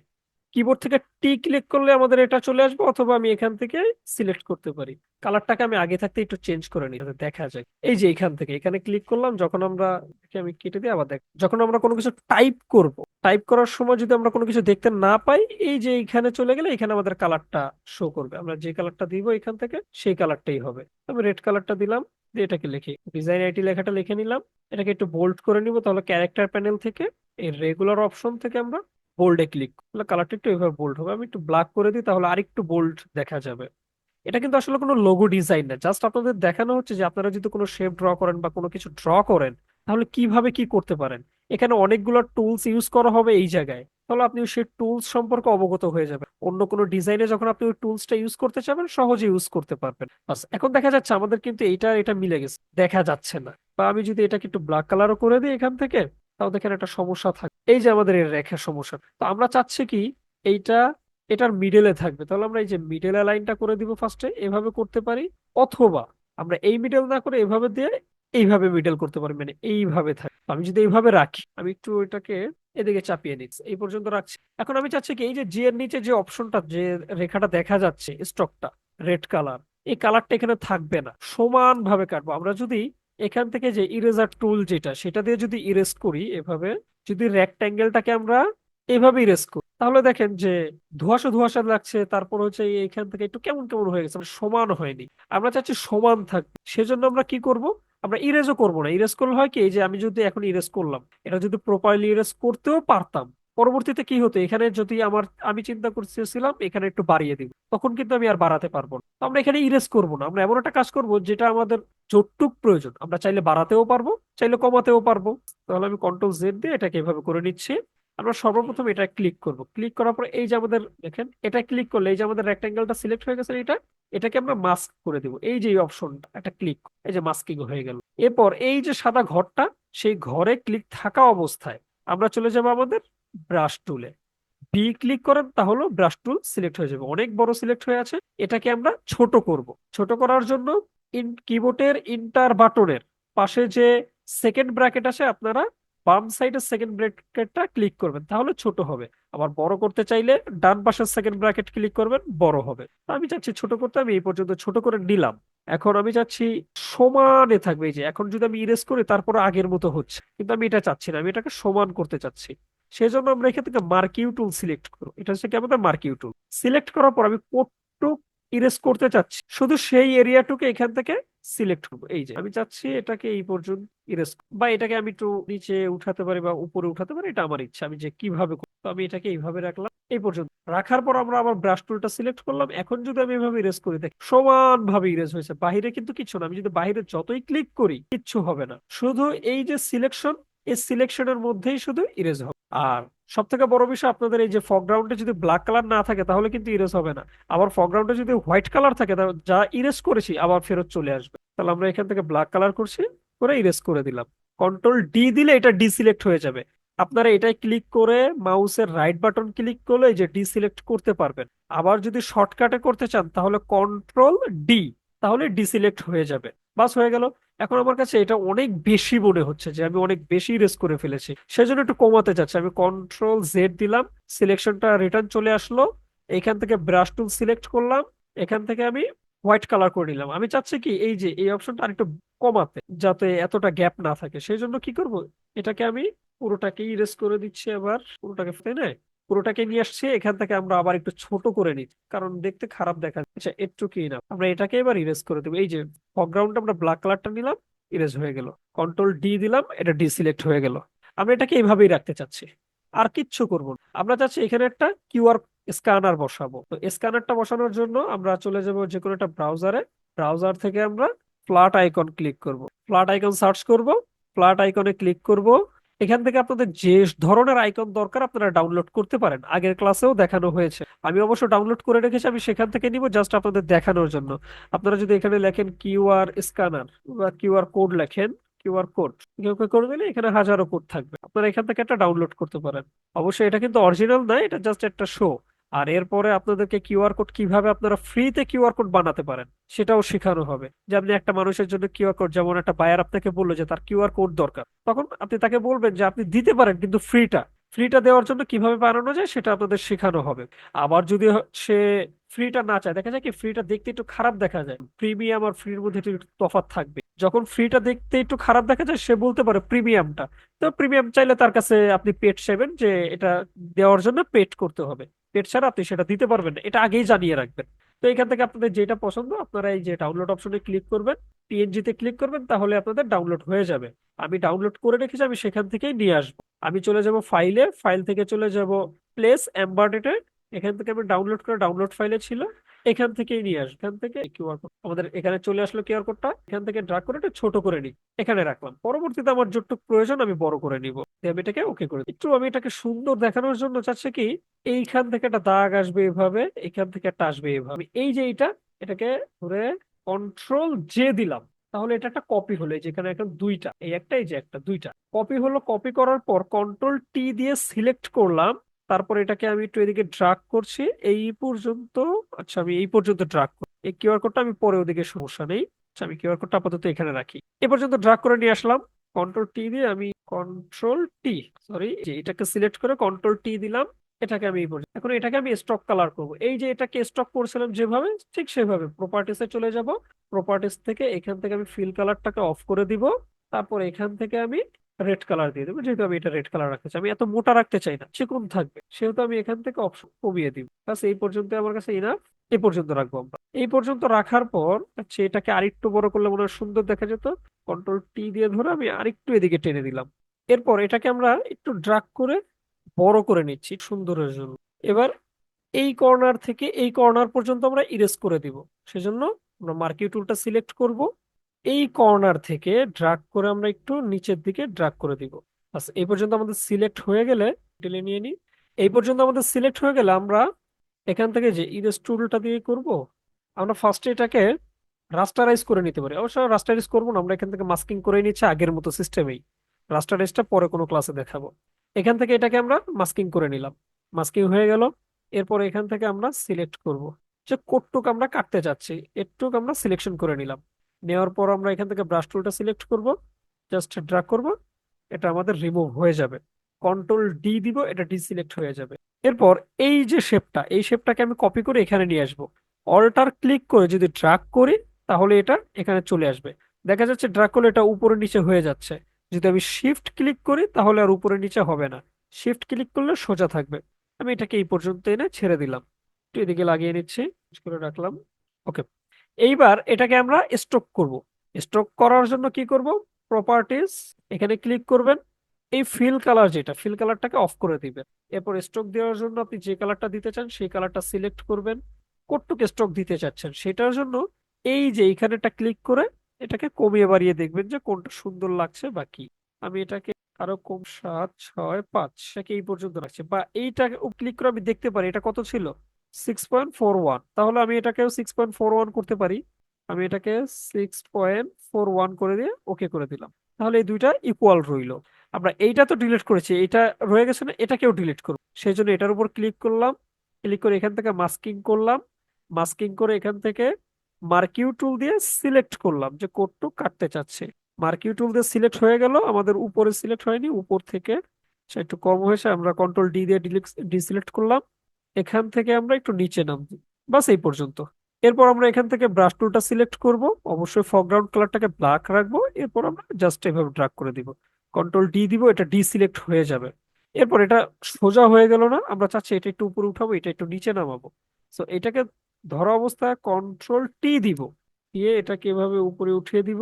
কিবোর্ড থেকে টি ক্লিক করলে আমাদের এটা চলে আসবে, অথবা আমি এখান থেকে সিলেক্ট করতে পারি। কালারটাকে আমি আগে থাকতে একটু চেঞ্জ করে নিই যাতে দেখা যায়। এই যে এখান থেকে এখানে ক্লিক করলাম, যখন আমরা, আমি কেটে দিই আবার দেখ, যখন আমরা কোনো কিছু টাইপ করার সময় যদি আমরা কোনো কিছু দেখতে না পাই, এই যে এখানে চলে গেলে এখানে আমাদের কালারটা শো করবে। আমরা যে কালারটা দিব এখান থেকে সেই কালারটাই হবে। আমি রেড কালারটা দিলাম, দিয়ে এটাকে লিখি, ডিজাইন আইটি লেখাটা লিখে নিলাম। এটাকে একটু বোল্ড করে নিব, তাহলে ক্যারেক্টার প্যানেল থেকে এই রেগুলার অপশন থেকে আমরা বোল্ডে ক্লিক করলে কালারটা একটু এভাবে বোল্ড হবে। আমি একটু ব্ল্যাক করে দিই, তাহলে আরেকটু বোল্ড দেখা যাবে। এটা কিন্তু আসলে কোনো লোগো ডিজাইন না, জাস্ট আপনাদের দেখানো হচ্ছে যে আপনারা যদি কোনো শেপ ড্র করেন বা কোনো কিছু ড্র করেন, তাহলে কিভাবে কি করতে পারেন। এখানে অনেকগুলো টুলস ইউজ করা হবে এই জায়গায়, তাহলে আপনি সেই টুলস সম্পর্কে অবগত হয়ে যাবেন। অন্য কোনো ডিজাইনে যখন আপনি ওই টুলসটা ইউজ করতে চাবেন, সহজে ইউজ করতে পারবেন। বাস, এখন দেখা যাচ্ছে আমাদের কিন্তু এটা মিলে গেছে, দেখা যাচ্ছে না। বা আমি যদি এটাকে একটু ব্ল্যাক কালারও করে দিই এখান থেকে, তাও দেখেন একটা সমস্যা থাকে, এই যে আমাদের এর রেখার সমস্যা। তো আমরা চাচ্ছি কি, এইটা এটার মিডলে থাকবে, তাহলে আমরা এই যে মিডল লাইনটা করে দিব ফার্স্টে, এভাবে করতে পারি। অথবা আমরা এই মিডল না করে এভাবে দিয়ে এইভাবে মিডল করতে পারি, মানে এইভাবে থাকে। তো আমি যদি এইভাবে রাখি, আমি একটু এটাকে এদিকে চাপিয়ে নিচ্ছি, এই পর্যন্ত রাখছি। এখন আমি চাচ্ছি কি, এই যে জি এর নিচে যে অপশনটা, যে রেখাটা দেখা যাচ্ছে স্টকটা রেড কালার, এই কালারটা এখানে থাকবে না, সমানভাবে কাটবো। আমরা যদি এখান থেকে যে ইরেজার টুল যেটা, সেটা দিয়ে যদি ইরেজ করি এভাবে, যদি রেক্ট্যাঙ্গেলটাকে আমরা এভাবে ইরেজ করি, তাহলে দেখেন যে ধোঁয়াশা ধোঁয়াশা লাগছে, তারপর হচ্ছে এখান থেকে একটু কেমন কেমন হয়ে গেছে, মানে সমান হয়নি। আমরা চাচ্ছি সমান থাকবে, সেজন্য আমরা কি করব, আমরা ইরেজও করব না। ইরেজ করলে হয় কি, এই যে আমি যদি এখন ইরেজ করলাম, এটা যদি প্রপারলি ইরেজ করতেও পারতাম, পরবর্তীতে কি হতো, এখানে যদি আমি চিন্তা করতেছিলাম এখানে একটু বাড়িয়ে দিব, তখন কিন্তু আমি আর বাড়াতে পারবো না। তো আমরা এখানে ইরেজ করব না, আমরা এমন একটা কাজ করব যেটা আমাদের যতটুক প্রয়োজন আমরা চাইলে বাড়াতেও পারবো, চাইলে কমাতেও পারবো। তাহলে আমি কন্ট্রোল জেড দিয়ে এটাকে এভাবে করে নিচ্ছি। আমরা সর্বপ্রথম এটা ক্লিক করব, ক্লিক করার পর এই যে আমাদের দেখেন, এটা ক্লিক করলে এই যে আমাদের রেক্টাঙ্গেলটা সিলেক্ট হয়ে গেছে, এটাকে আমরা মাস্ক করে দিব। এই যে এই অপশনটা একটা ক্লিক, এই যে মাস্কিং হয়ে গেল। এরপর এই যে সাদা ঘরটা, সেই ঘরে ক্লিক থাকা অবস্থায় আমরা চলে যাব আমাদের ব্রাশ টুলে। বি ক্লিক করেন, তাহলে ব্রাশ টুল সিলেক্ট হয়ে যাবে, অনেক বড় সিলেক্ট হয়ে আছে। এটাকে আমরা ছোট করব। ছোট করার জন্য কিবোর্ডের ইন্টার বাটনের পাশে যে সেকেন্ড ব্র্যাকেট আছে, আপনারা বাম সাইডের সেকেন্ড ব্র্যাকেটটা ক্লিক করবেন, তাহলে ছোট হবে। আবার বড় করতে চাইলে ডান পাশের সেকেন্ড ব্র্যাকেট ক্লিক করবেন, বড় হবে। তো আমি চাচ্ছি ছোট করতে, আমি এই পর্যন্ত ছোট করে নিলাম। এখন আমি চাচ্ছি সমানে থাকবে। এই যে এখন যদি আমি ইরেজ করি তারপর আগের মতো হচ্ছে, কিন্তু আমি এটা চাচ্ছি না, আমি এটাকে সমান করতে চাচ্ছি। সেই জন্য আমরা এখান থেকে মার্কিউ টুল সিলেক্ট করবো। এটা হচ্ছে কি আমাদের মার্কিউ টুল। সিলেক্ট করার পর আমি কোডটুক ইরেজ করতে চাচ্ছি, শুধু সেই এরিয়াটুকু এখান থেকে সিলেক্ট করবো। এই যে আমি চাচ্ছি এটাকে এই পর্যন্ত ইরেজ, বা এটাকে আমি একটু নিচে উঠাতে পারি বা উপরে উঠাতে পারি, এটা আমার ইচ্ছা, আমি যে কিভাবে করবো। তো আমি এটাকে এইভাবে রাখলাম। এই পর্যন্ত রাখার পর আমরা আবার ব্রাশ টুলটা সিলেক্ট করলাম। এখন যদি আমি এভাবে ইরেজ করি, দেখি সমান ভাবে ইরেজ হয়েছে, বাহিরে কিন্তু কিছু না। আমি যদি বাহিরে যতই ক্লিক করি কিচ্ছু হবে না, শুধু এই যে সিলেকশন, এই সিলেকশনের মধ্যেই শুধু ইরেজ হবে। আর সব থেকে বড় বিষয়, আপনাদের এই যে ফরগ্রাউন্ডে যদি ব্ল্যাক কালার না থাকে তাহলে কিন্তু ইরেজ হবে না। আবার ফরগ্রাউন্ডে যদি হোয়াইট কালার থাকে, তাহলে যা ইরেজ করেছি আবার ফেরত চলে আসবে। তাহলে আমরা এখান থেকে ব্ল্যাক কালার করছি, করে ইরেজ করে দিলাম। কন্ট্রোল ডি দিলে এটা ডিসিলেক্ট হয়ে যাবে। আপনারা এটাই ক্লিক করে মাউসের রাইট বাটন ক্লিক করলে এই যে ডিসিলেক্ট করতে পারবেন। আবার যদি শর্টকাটে করতে চান তাহলে কন্ট্রোল ডি, তাহলে ডিসিলেক্ট হয়ে যাবে। বাস হয়ে গেল। এখন আমার কাছে এটা অনেক বেশি মনে হচ্ছে যে আমি অনেক বেশি ইরেজ করে ফেলেছি, সেজন্য একটু কমাতে চাচ্ছি। আমি কন্ট্রোল জেড দিলাম, সিলেকশনটা রিটার্ন চলে আসলো। এখান থেকে ব্রাশ টুল সিলেক্ট করলাম, এখান থেকে আমি হোয়াইট কালার করে নিলাম। আমি চাচ্ছি কি এই যে এই অপশনটা আরেকটু কমাতে, যাতে এতটা গ্যাপ না থাকে। সেই জন্য কি করব, এটাকে আমি পুরোটাকে ইরেজ করে দিচ্ছি। আবার পুরোটাকে, তাই না, পুরোটাকে নিয়ে আসছে। এখান থেকে আমরা আবার একটু ছোট করে নিই, কারণ দেখতে খারাপ দেখা যাচ্ছে। একটু কি না, আমরা এটাকে এবার ইরেজ করে দেবো। এই যে ফরগ্রাউন্ডটা আমরা ব্ল্যাক কালারটা নিলাম, ইরেজ হয়ে গেল। কন্ট্রোল ডি দিলাম, এটা ডিসিলেক্ট হয়ে গেল। আমরা এটাকে এইভাবেই রাখতে চাচ্ছি, আর কিচ্ছু করব না। আমরা চাচ্ছি এখানে একটা কিউআর স্ক্যানার বসাবো। তো স্ক্যানারটা বসানোর জন্য আমরা চলে যাব যে কোনো একটা ব্রাউজারে। ব্রাউজার থেকে আমরা ফ্ল্যাট আইকন ক্লিক করব, ফ্ল্যাট আইকন সার্চ করব, ফ্ল্যাট আইকনে ক্লিক করব। এখান থেকে আপনাদের যে ধরনের আইকন দরকার আপনারা ডাউনলোড করতে পারেন, আগের ক্লাসেও দেখানো হয়েছে। আমি অবশ্য ডাউনলোড করে রেখেছি, আমি সেখান থেকে নিব জাস্ট আপনাদের দেখানোর জন্য। আপনারা যদি এখানে লেখেন কিউআর স্ক্যানার বা কিউআর কোড লেখেন, কিউআর কোড করে দিলে এখানে হাজারো কোড থাকবে, আপনারা এখান থেকে একটা ডাউনলোড করতে পারেন। অবশ্যই এটা কিন্তু অরিজিনাল না, এটা জাস্ট একটা শো। আর এরপরে আপনাদেরকে কিউআর কোড কিভাবে আপনারা ফ্রিতে কিউআর কোড বানাতে পারেন সেটাও শেখানো হবে। যে আপনি একটা মানুষের জন্য কিউআর কোড, যেমন একটা বায়ার আপনাকে বললো যে তার কিউআর কোড দরকার, তখন আপনি তাকে বলবেন যে আপনি দিতে পারেন, কিন্তু ফ্রিটা, ফ্রিটা দেওয়ার জন্য কিভাবে বানানো যায় সেটা আপনাদের শেখানো হবে। আবার যদি সে ফ্রিটা না চায়, দেখা যায় কি ফ্রিটা দেখতে একটু খারাপ দেখা যায়, প্রিমিয়াম আর ফ্রির মধ্যে একটু তফাৎ থাকবে। যখন ফ্রিটা দেখতে একটু খারাপ দেখা যায় সে বলতে পারে প্রিমিয়ামটা। তো প্রিমিয়াম চাইলে তার কাছে আপনি পেড চাইবেন, যে এটা দেওয়ার জন্য পেড করতে হবে। পেড ছাড়া আপনি সেটা দিতে পারবেন না, এটা আগেই জানিয়ে রাখবেন। তো এখান থেকে আপনাদের যেটা পছন্দ আপনারা এই যে ডাউনলোড অপশনে ক্লিক করবেন, পিএনজি তে ক্লিক করবেন, তাহলে আপনাদের ডাউনলোড হয়ে যাবে। আমি ডাউনলোড করে রেখেছি, আমি সেখান থেকেই নিয়ে আসবো। আমি চলে যাব ফাইলে, ফাইল থেকে চলে যাব প্লেস এমবেডেড। এখান থেকে আমি ডাউনলোড করে, ডাউনলোড ফাইলে ছিল, এখান থেকেই নিয়ে আসবো। এখান থেকে কিউআর কোড আমাদের এখানে চলে আসলো। কিউআর কোডটা এখান থেকে ড্রাগ করে একটু ছোট করে নিই, এখানে রাখলাম। পরবর্তীতে আমার যতটুকু প্রয়োজন আমি বড় করে নিব। দিয়ে আমি এটাকে ওকে করে দিই। একটু আমি এটাকে সুন্দর দেখানোর জন্য চাচ্ছে কি এইখান থেকে একটা দাগ আসবে এভাবে, এখান থেকে একটা আসবে এভাবে। আমি এই যে এটাকে ধরে কন্ট্রোল জে দিলাম, তাহলে এটা একটা কপি হলো। এই যেখানে এখন দুইটা, এই একটা এই যে একটা, দুইটা কপি হলো। কপি করার পর কন্ট্রোল টি দিয়ে সিলেক্ট করলাম। তারপর এটাকে আমি একটু এদিকে ড্রাগ করছি এই পর্যন্ত। আচ্ছা, আমি এই পর্যন্ত ড্রাগ করি। এই কিউআর কোডটা আমি পরে, ওদিকে সমস্যা নেই। আচ্ছা, আমি কিউআর কোডটা আপাতত এখানে রাখি। এ পর্যন্ত ড্রাগ করে নিয়ে আসলাম। কন্ট্রোল টি দিয়ে আমি কন্ট্রোল টি, সরি, যে এটাকে সিলেক্ট করে কন্ট্রোল টি দিলাম। এটাকে আমি এই পর্যন্ত, এখন এটাকে আমি স্টক কালার করব। এই যে এটাকে স্টক করছিলাম যেভাবে, ঠিক সেভাবে প্রপার্টিসে চলে যাব। প্রপার্টিস থেকে এখান থেকে আমি ফিল কালারটাকে অফ করে দিব। তারপর এখান থেকে আমি রেড কালার দিয়ে দেবো, যেহেতু আমি এটা রেড কালার রাখতে চাই। আমি এত মোটা রাখতে চাই না, চিকন থাকবে, সেহেতু আমি এখান থেকে অপশন কমিয়ে দিব। বাস এই পর্যন্ত আমার কাছে ইনাফ। এই পর্যন্ত রাখবো আমরা। এই পর্যন্ত রাখার পর আচ্ছা, এটাকে আরেকটু বড় করলে মনে হয় সুন্দর দেখা যেত। কন্ট্রোল টি দিয়ে ধরে আমি আরেকটু এদিকে টেনে দিলাম। এরপর এটাকে আমরা একটু ড্রাগ করে বড় করে নিচ্ছি সুন্দরের জন্য। এবার এই কর্নার থেকে এই কর্নার পর্যন্ত আমরা ইরেজ করে দিব। সেজন্য আমরা মার্কিউ টুলটা সিলেক্ট করব, এই কর্নার থেকে ড্রাগ করে আমরা একটু নিচের দিকে ড্রাগ করে দিব। আচ্ছা, এই পর্যন্ত আমাদের সিলেক্ট হয়ে গেলে, টেনে নিয়ে নিই। এই পর্যন্ত আমাদের সিলেক্ট হয়ে গেলে আমরা এখান থেকে যে ইরেজ টুলটা দিয়ে করব, আমরা ফার্স্টে এটাকে রাস্টারাইজ করে নিতে পারি। অবশ্য রাস্টারাইজ করবো না, আমরা এখান থেকে মাস্কিং করে নিচ্ছি আগের মতো সিস্টেমেই। রাস্টারাইজটা পরে কোনো ক্লাসে দেখাবো। এখান থেকে এটাকে আমরা মাস্কিং করে নিলাম, মাস্কিং হয়ে গেল। এরপর এখান থেকে আমরা সিলেক্ট করব যে কোটটুক আমরা কাটতে চাচ্ছি, এটুক আমরা সিলেকশন করে নিলাম। নেওয়ার পর আমরা এখান থেকে ব্রাশ টুলটা সিলেক্ট করব, জাস্ট ড্র্যাগ করব, এটা আমাদের রিমুভ হয়ে যাবে। কন্ট্রোল ডি দিব, এটা ডিসিলেক্ট হয়ে যাবে। এরপর এই যে শেপটা, এই শেপটাকে আমি কপি করে এখানে নিয়ে আসবো। অল্টার ক্লিক করে যদি ড্র্যাগ করি তাহলে এটা এখানে চলে আসবে। দেখা যাচ্ছে ড্রাগ করলে এটা উপরে নিচে হয়ে যাচ্ছে। যদি আমি শিফট ক্লিক করি তাহলে আর উপরে নিচে হবে না, শিফট ক্লিক করলে সোজা থাকবে। আমি এটাকে এই পর্যন্ত এনে ছেড়ে দিলাম, একটু এদিকে লাগিয়ে নিচ্ছি, করে রাখলাম। ওকে, এইবার এটাকে আমরা স্ট্রোক করব। স্ট্রোক করার জন্য কি করব, প্রপার্টিজ, এখানে ক্লিক করবেন, এই ফিল কালার, যেটা ফিল কালারটাকে অফ করে দিবেন। এরপর স্ট্রোক দেওয়ার জন্য আপনি যে কালারটা দিতে চান সেই কালারটা সিলেক্ট করবেন। কতটুকু স্ট্রোক দিতে চাচ্ছেন সেটার জন্য এই যে এইখানেটা ক্লিক করে এটাকে কমিয়ে বাড়িয়ে দেখবেন যে কোনটা সুন্দর লাগছে বা কি। আমি এটাকে আরো কম, 7, 6, 5, এটাকে এই পর্যন্ত রাখছি, বা এইটা ক্লিক করে আমি দেখতে পারি এটা কত ছিল, 6.41। তাহলে আমি এটাকেও 6.41 করতে পারি। আমি এটাকে 6.41 করে দিয়ে ওকে করে দিলাম। তাহলে এই দুইটা ইকুয়াল রইলো। আমরা এইটা তো ডিলিট করেছি, এটা রয়ে গেছে না, এটাকেও ডিলিট করবো। সেই জন্য এটার উপর ক্লিক করলাম, ক্লিক করে এখান থেকে মাস্কিং করলাম, মাস্কিং করে এখান থেকে মার্কিউ টুল দিয়ে সিলেক্ট করলাম যে কোডটুক কাটতে চাচ্ছে। মার্কিউ টুল দিয়ে সিলেক্ট হয়ে গেল, আমাদের উপরে সিলেক্ট হয়নি, উপর থেকে সে একটু কম হয়েছে, আমরা কন্ট্রোল ডি দিয়ে ডিসিলেক্ট করলাম। এখান থেকে আমরা একটু নিচে নামবো, বাস এই পর্যন্ত। এরপর আমরা এখান থেকে ব্রাশ টুলটা সিলেক্ট করব, অবশ্যই ফরগ্রাউন্ড কালারটাকে ব্ল্যাক রাখবো। এরপর আমরা জাস্ট এভাবে ড্রাগ করে দিব, কন্ট্রোল ডি দিব, এটা ডিসিলেক্ট হয়ে যাবে। এরপর এটা সোজা হয়ে গেল না, আমরা চাচ্ছি এটা একটু উপরে উঠাবো, এটা একটু নিচে নামাবো। সো এটাকে ধরা অবস্থায় কন্ট্রোল টি দিব, দিয়ে এটাকে এভাবে উপরে উঠিয়ে দিব,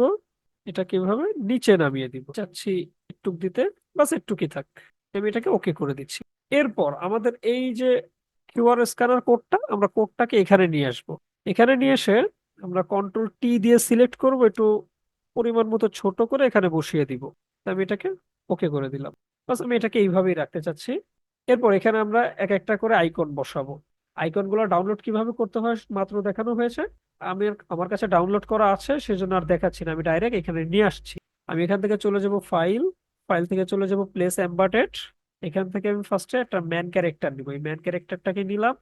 এটাকে এভাবে নিচে নামিয়ে দিব, চাচ্ছি একটুক দিতে, বাস একটুকি থাক। আমি এটাকে ওকে করে দিচ্ছি। এরপর আমাদের এই যে কিউআর স্ক্যানার কোডটা, আমরা কোডটাকে এখানে নিয়ে আসব। এখানে নিয়ে এসে আমরা কন্ট্রোল টি দিয়ে সিলেক্ট করব, একটু পরিমাণ মতো ছোট করে এখানে বসিয়ে দিব। তো আমি এটাকে ওকে করে দিলাম। বাস আমি এটাকে এইভাবেই রাখতে চাচ্ছি। এরপর এখানে আমরা এক একটা করে আইকন বসাবো। আইকন গুলো ডাউনলোড কিভাবে করতে হয় মাত্র দেখানো হয়েছে। আমি আমার কাছে ডাউনলোড করা আছে, সেজন্য আর দেখাচ্ছি না, আমি ডাইরেক্ট এখানে নিয়ে আসছি। আমি এখান থেকে চলে যাব ফাইল, ফাইল থেকে চলে যাব প্লেস এমবেডেড। এখান থেকে আমি ফার্স্টে একটা ম্যান ক্যারেক্টার নিব, এই ম্যান ক্যারেক্টারটাকে নিলাম।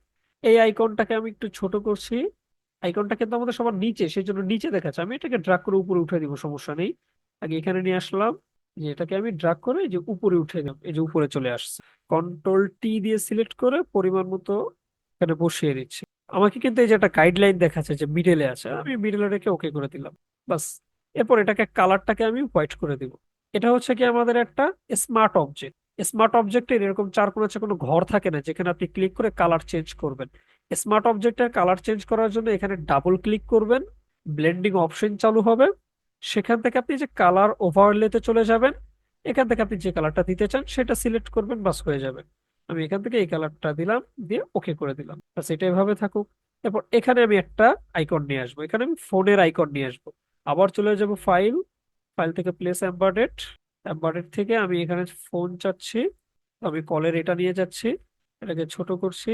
এই আইকনটাকে আমি একটু ছোট করছি, আইকনটা কিন্তু আমাদের সবার নিচে, সেই জন্য নিচে দেখাচ্ছে। আমি এটাকে ড্রাগ করে উপরে উঠে দিব, সমস্যা নেই। আগে এখানে নিয়ে আসলাম, যে এটাকে আমি ড্রাগ করে এই যে উপরে উঠে দিলাম, এই যে উপরে চলে আসছে। কন্ট্রোল টি দিয়ে সিলেক্ট করে পরিমাণ মতো এখানে বসিয়ে দিচ্ছি। আমাকে কিন্তু এই যে একটা গাইডলাইন দেখাচ্ছে যে মিডলে আছে, আমি মিডলে রেখে ওকে করে দিলাম, বাস। এরপর এটাকে কালারটাকে আমি হোয়াইট করে দিব। এটা হচ্ছে কি আমাদের একটা স্মার্ট অবজেক্ট। স্মার্ট অবজেক্টের এরকম চার কোণাতে কোনো ঘর থাকে না যেখানে আপনি ক্লিক করে কালার চেঞ্জ করবেন। স্মার্ট অবজেক্টের কালার চেঞ্জ করার জন্য এখানে ডাবল ক্লিক করবেন, ব্লেন্ডিং অপশন চালু হবে। সেখান থেকে আপনি যে কালার ওভারলেতে চলে যাবেন, এখান থেকে আপনি যে কালারটা দিতে চান সেটা সিলেক্ট করবেন, বাস হয়ে যাবে। আমি এখান থেকে এই কালারটা দিলাম, দিয়ে ওকে করে দিলাম, বাস এটা এভাবে থাকুক। এরপর এখানে আমি একটা আইকন নিয়ে আসবো, এখানে আমি ফোনের আইকন নিয়ে আসবো। আবার চলে যাব ফাইল, ফাইল থেকে প্লেস এমবেডেড, এমবেডেড থেকে আমি এখানে ফোন চাচ্ছি, তো আমি কলের এটা নিয়ে যাচ্ছি, এটাকে ছোট করছি,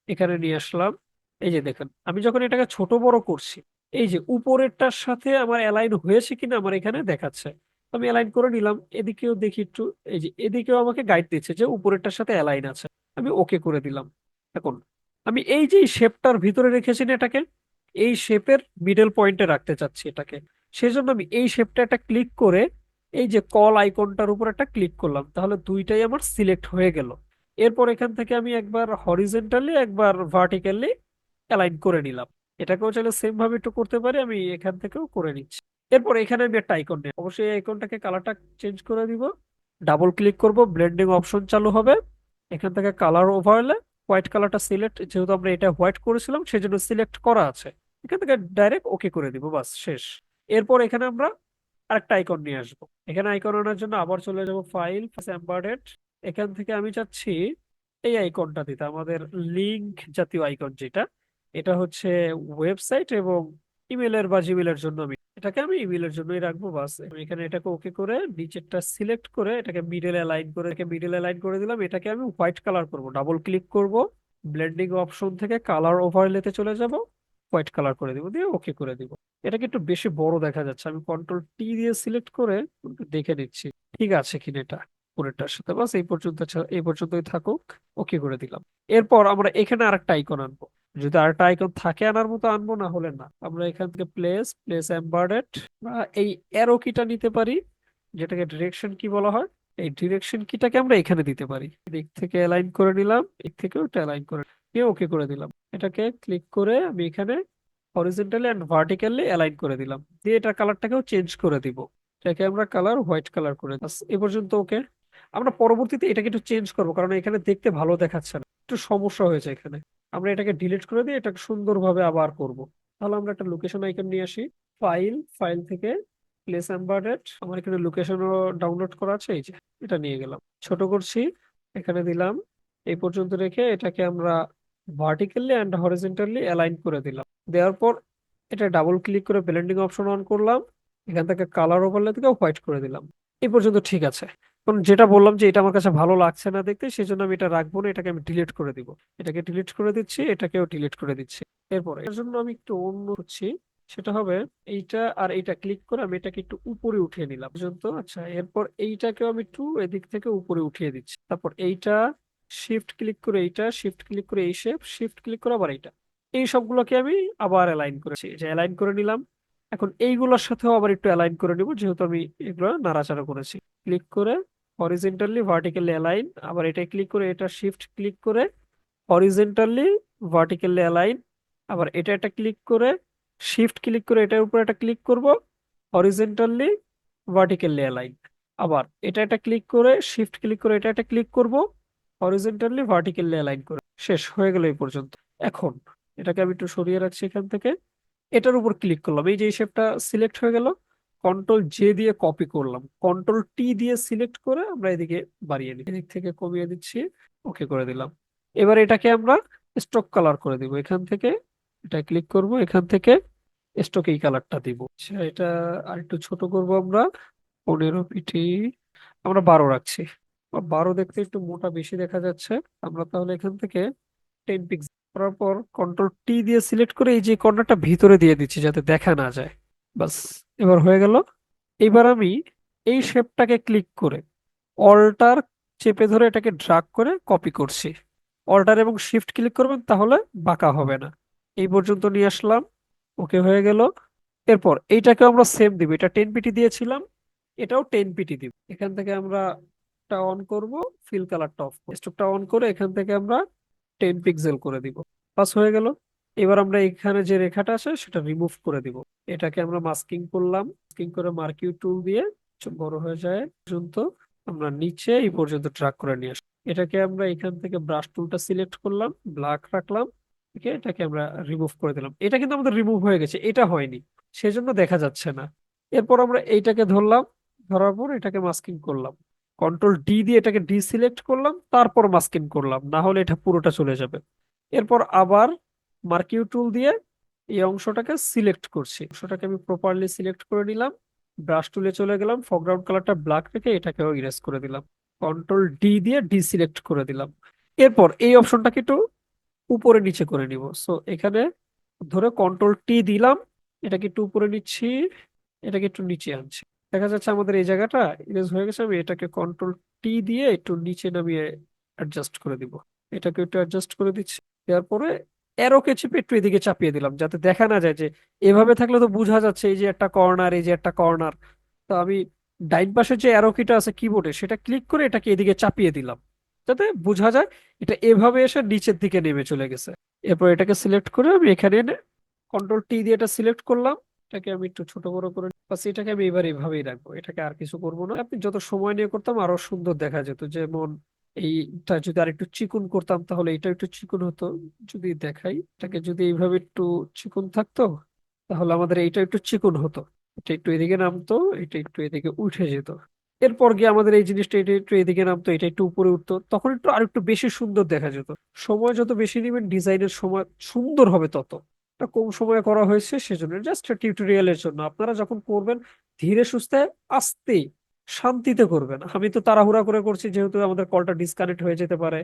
এখানে নিয়ে আসলাম। এই যে দেখেন, আমি যখন এটাকে ছোট বড় করছি, এই যে উপরেরটার সাথে আমার অ্যালাইন হয়েছে কিনা আমার এখানে দেখাচ্ছে। আমি অ্যালাইন করে নিলাম, এদিকেও দেখি একটু, এই যে এদিকেও আমাকে গাইড দিচ্ছে যে উপরেরটার সাথে অ্যালাইন আছে। আমি ওকে করে দিলাম। এখন আমি এই যে শেপটার ভিতরে রেখেছি না এটাকে, এই শেপের মিডল পয়েন্টে রাখতে চাচ্ছি এটাকে। সেজন্য আমি এই শেপটা একটা ক্লিক করে এই যে কল আইকনটার উপর একটা ক্লিক করলাম, তাহলে দুইটাই আমার সিলেক্ট হয়ে গেল। এরপর এখান থেকে আমি একবার হরিজেন্টালি একবার ভার্টিক্যালি অ্যালাইন করে নিলাম। এটাকেও চাইলে সেম ভাবে একটু করতে পারি, আমি এখান থেকেও করে নিচ্ছি। এরপর এখানে আমি একটা আইকন নেই, অবশ্যই এই আইকনটাকে কালারটা চেঞ্জ করে দিব। ডাবল ক্লিক করব, ব্লেন্ডিং অপশন চালু হবে। এখান থেকে কালার ওভারলে হোয়াইট কালারটা সিলেক্ট, যেহেতু আমরা এটা হোয়াইট করেছিলাম সেজন্য সিলেক্ট করা আছে। এখান থেকে ডাইরেক্ট ওকে করে দিব, বাস শেষ। এরপর এখানে আমরা আরেকটা আইকন নিয়ে আসবো। এখানে আইকন আনার জন্য আবার চলে যাব ফাইল, এমবেডেড। এখান থেকে আমি চাচ্ছি এই আইকনটা দিতে, আমাদের লিংক জাতীয় আইকন যেটা, এটা হচ্ছে ওয়েবসাইট এবং ইমেলের বা জিমেলের জন্য। আমি ইমেলের জন্যই রাখবো, বাস। আমি এখানে এটাকে ওকে করে নিচেরটা সিলেক্ট করে এটাকে মিডল অ্যালাইন করে দিলাম। এটাকে আমি হোয়াইট কালার করব, ডাবল ক্লিক করব, ব্লেন্ডিং অপশন থেকে কালার ওভারলেতে চলে যাব, হোয়াইট কালার করে দিব, দিয়ে ওকে করে দিব। এটাকে একটু বেশি বড় দেখা যাচ্ছে, আমি কন্ট্রোল টি দিয়ে সিলেক্ট করে একটু দেখে নিচ্ছি ঠিক আছে কিনা এটা পুরোটার সাথে। বাস এই পর্যন্তই থাকুক, ওকে করে দিলাম। এরপর আমরা এখানে আরেকটা আইকন আনবো, যদি আরেকটা আইকন থাকে আনার মতো আনবো, না হলে না। আমরা এখান থেকে প্লেস এমবেডেড বা এই অ্যারো কিটা নিতে পারি, যেটাকে ডিরেকশন কি বলা হয়। এই ডিরেকশন কিটাকে আমরা এখানে দিতে পারি, দিক থেকে অ্যালাইন করে নিলাম, দিক থেকে ওটা অ্যালাইন করে নিয়ে ওকে করে দিলাম। এটাকে ক্লিক করে আমি এখানে হরিজন্টালি অ্যান্ড ভার্টিক্যালি অ্যালাইন করে দিলাম, দিয়ে এটার কালারটাকেও চেঞ্জ করে দিব। এটাকে আমরা কালার হোয়াইট কালার করে বাস এ পর্যন্ত ওকে। আমরা পরবর্তীতে এটাকে একটু চেঞ্জ করবো, কারণ এখানে দেখতে ভালো দেখাচ্ছে না, একটু সমস্যা হয়েছে এখানে। আমরা এটাকে ডিলিট করে দিয়ে এটাকে সুন্দরভাবে আবার করব। তাহলে আমরা একটা লোকেশন আইকন নিয়ে আসি, ফাইল, ফাইল থেকে প্লেস এমবেডেড, আমার এখানে লোকেশনও ডাউনলোড করা আছে, এই যে এটা নিয়ে গেলাম, ছোট করছি, এখানে দিলাম, এই পর্যন্ত রেখে এটাকে আমরা ভার্টিক্যালি অ্যান্ড হরিজন্টালি অ্যালাইন করে দিলাম। দেওয়ার পর এটা ডাবল ক্লিক করে ব্লেন্ডিং অপশন অন করলাম, এখান থেকে কালার ওভারলে থেকে হোয়াইট করে দিলাম। এই পর্যন্ত ঠিক আছে। কারণ যেটা বললাম যে এটা আমার কাছে ভালো লাগছে না দেখতে, সেই জন্য আমি এটা রাখবো না, এটাকে আমি ডিলিট করে দিব। এটাকে ডিলিট করে দিচ্ছি, এটাকেও ডিলিট করে দিচ্ছি। এরপরে এর জন্য আমি একটু অন্য করছি, সেটা হবে এইটা আর এইটা ক্লিক করে আমি এটাকে একটু উপরে উঠিয়ে নিলাম পর্যন্ত। আচ্ছা, এরপর এইটাকেও আমি একটু এদিক থেকে উপরে উঠিয়ে দিচ্ছি। তারপর এইটা শিফট ক্লিক করে, এইটা শিফট ক্লিক করে, এই শেপ শিফট ক্লিক করে আবার এইটা, এই সবগুলোকে আমি আবার অ্যালাইন করেছি, যে অ্যালাইন করে নিলাম। এখন এইগুলোর সাথেও আবার একটু অ্যালাইন করে নিব, যেহেতু আমি এগুলো নাড়াচাড়া করেছি। ক্লিক করে হরিজন্টালি ভার্টিক্যালি অ্যালাইন, আবার এটা ক্লিক করে এটা শিফট ক্লিক করে হরিজন্টালি ভার্টিক্যালি অ্যালাইন, আবার এটা একটা ক্লিক করে শিফট ক্লিক করে এটার উপর একটা ক্লিক করব, হরিজন্টালি ভার্টিক্যালি অ্যালাইন, আবার এটা একটা ক্লিক করে শিফট ক্লিক করে এটা একটা ক্লিক করব, হরিজন্টালি ভার্টিক্যালি অ্যালাইন করে। শেষ হয়ে গেল এই পর্যন্ত। এখন এটাকে আমি একটু সরিয়ে রাখছি এখান থেকে, এটার উপর ক্লিক করলাম, এই যে এই শেপটা সিলেক্ট হয়ে গেল, কন্ট্রোল জে দিয়ে কপি করলাম, কন্ট্রোল টি দিয়ে সিলেক্ট করে আমরা এদিকে বাড়িয়ে নিই, এদিক থেকে কমিয়ে দিচ্ছি, ওকে করে দিলাম। এবার এটাকে আমরা স্ট্রোক কালার করে দিব, এখান থেকে এটা ক্লিক করব, এখান থেকে স্ট্রোক এই কালারটা দিব। আচ্ছা, এটা আর একটু ছোট করব আমরা, 15 পিটি, আমরা 12 রাখছি। 12 দেখতে একটু মোটা বেশি দেখা যাচ্ছে, আমরা তাহলে এখান থেকে 10 পিক্সেল করার পর কন্ট্রোল টি দিয়ে সিলেক্ট করে এই যে কর্নারটা ভিতরে দিয়ে দিচ্ছি যাতে দেখা না যায়। বাস, এবার হয়ে গেল। এবার আমি এই শেপটাকে ক্লিক করে অল্টার চেপে ধরে এটাকে ড্রাগ করে কপি করছি। অল্টার এবং শিফট ক্লিক করবেন, তাহলে বাঁকা হবে না। এই পর্যন্ত নিয়ে আসলাম, ওকে হয়ে গেল। এরপর এইটাকে আমরা সেম দিব, এটা 10 পিটি দিয়েছিলাম, এটাও 10 পিটি দিব। এখান থেকে আমরা টা অন করব, ফিল কালারটা অফ করব, স্টোকটা অন করে এখান থেকে আমরা 10 পিক্সেল করে দিব। পাস হয়ে গেল। এবার আমরা এখানে যে রেখাটা আছে সেটা রিমুভ করে দিব। এটাকে আমরা মাস্কিং করলাম, মাস্কিং করে মার্কিউ টুল দিয়ে বড় হয়ে যায় পর্যন্ত আমরা নিচে এই পর্যন্ত ট্র্যাক করে নিয়ে আসি। এটাকে আমরা এখান থেকে ব্রাশ টুলটা সিলেক্ট করলাম, ব্ল্যাক রাখলাম, ঠিক আছে, এটাকে আমরা রিমুভ করে দিলাম। এটা কিন্তু আমাদের রিমুভ হয়ে গেছে, এটা হয়নি, সেজন্য দেখা যাচ্ছে না। এরপর আমরা এইটাকে ধরলাম, ধরার পর এটাকে মাস্কিং করলাম, কন্ট্রোল ডি দিয়ে এটাকে ডিসিলেক্ট করলাম, তারপর মাস্কিং করলাম, না হলে এটা পুরোটা চলে যাবে। এরপর আবার মার্কিউ টুল দিয়ে এই অংশটাকে সিলেক্ট করছি, অংশটাকে আমি প্রপারলি সিলেক্ট করে নিলাম, ব্রাশ টুলে চলে গেলাম, ফরগ্রাউন্ড কালারটা ব্ল্যাক রেখে এটাকেও ইরেজ করে দিলাম, কন্ট্রোল ডি দিয়ে ডিসিলেক্ট করে দিলাম। এরপর এই অপশনটাকে একটু উপরে নিচে করে নিব, সো এখানে ধরে কন্ট্রোল টি দিলাম, এটাকে একটু উপরে নিচ্ছি, এটাকে একটু নিচে আনছি। দেখা যাচ্ছে আমাদের এই জায়গাটা ইরেজ হয়ে গেছে, আমি এটাকে কন্ট্রোল টি দিয়ে একটু নিচে নামিয়ে অ্যাডজাস্ট করে দিব। এটাকে একটু অ্যাডজাস্ট করে দিচ্ছি, দেওয়ার পরে অ্যারোকে চেপে একটু এদিকে চাপিয়ে দিলাম, যাতে দেখা না যায়, যে এভাবে থাকলে তো বোঝা যাচ্ছে এই যে একটা কর্নার, এই যে একটা কর্নার। তো আমি ডাইন পাশে যে অ্যারো কিটা আছে কিবোর্ডে, সেটা ক্লিক করে এটাকে এদিকে চাপিয়ে দিলাম, যাতে বোঝা যায় এটা এভাবে এসে নিচের দিকে নেমে চলে গেছে। এরপর এটাকে সিলেক্ট করে আমি এখানে এনে কন্ট্রোল টি দিয়ে এটা সিলেক্ট করলাম, এটাকে আমি একটু ছোট বড় করে বাস, এটাকে আমি এবার এইভাবেই রাখবো, এটাকে আর কিছু করবো না। আপনি যত সময় নিয়ে করতাম আরো সুন্দর দেখা যেত, যেমন এইটা যদি আর একটু চিকন করতাম তাহলে এটা একটু চিকন হতো। যদি দেখাই, এটাকে যদি এইভাবে একটু চিকন থাকতো, তাহলে আমাদের এইটা একটু চিকন হতো, এটা একটু এদিকে নামতো, এটা একটু এদিকে উঠে যেত। এরপর গিয়ে আমাদের এই জিনিসটা এটা একটু এদিকে নামতো, এটা একটু উপরে উঠতো, তখন একটু আর একটু বেশি সুন্দর দেখা যেত। সময় যত বেশি নেবেন ডিজাইনের সময় সুন্দর হবে তত। এটা কম সময়ে করা হয়েছে সেজন্য, জাস্ট টিউটোরিয়ালের জন্য। আপনারা যখন করবেন ধীরে সুস্থে আস্তে শান্তিতে করবেন, আমি তো তাড়াহুড়া করে করছি যেহেতু আমাদের কলটা ডিসকানেক্ট হয়ে যেতে পারে।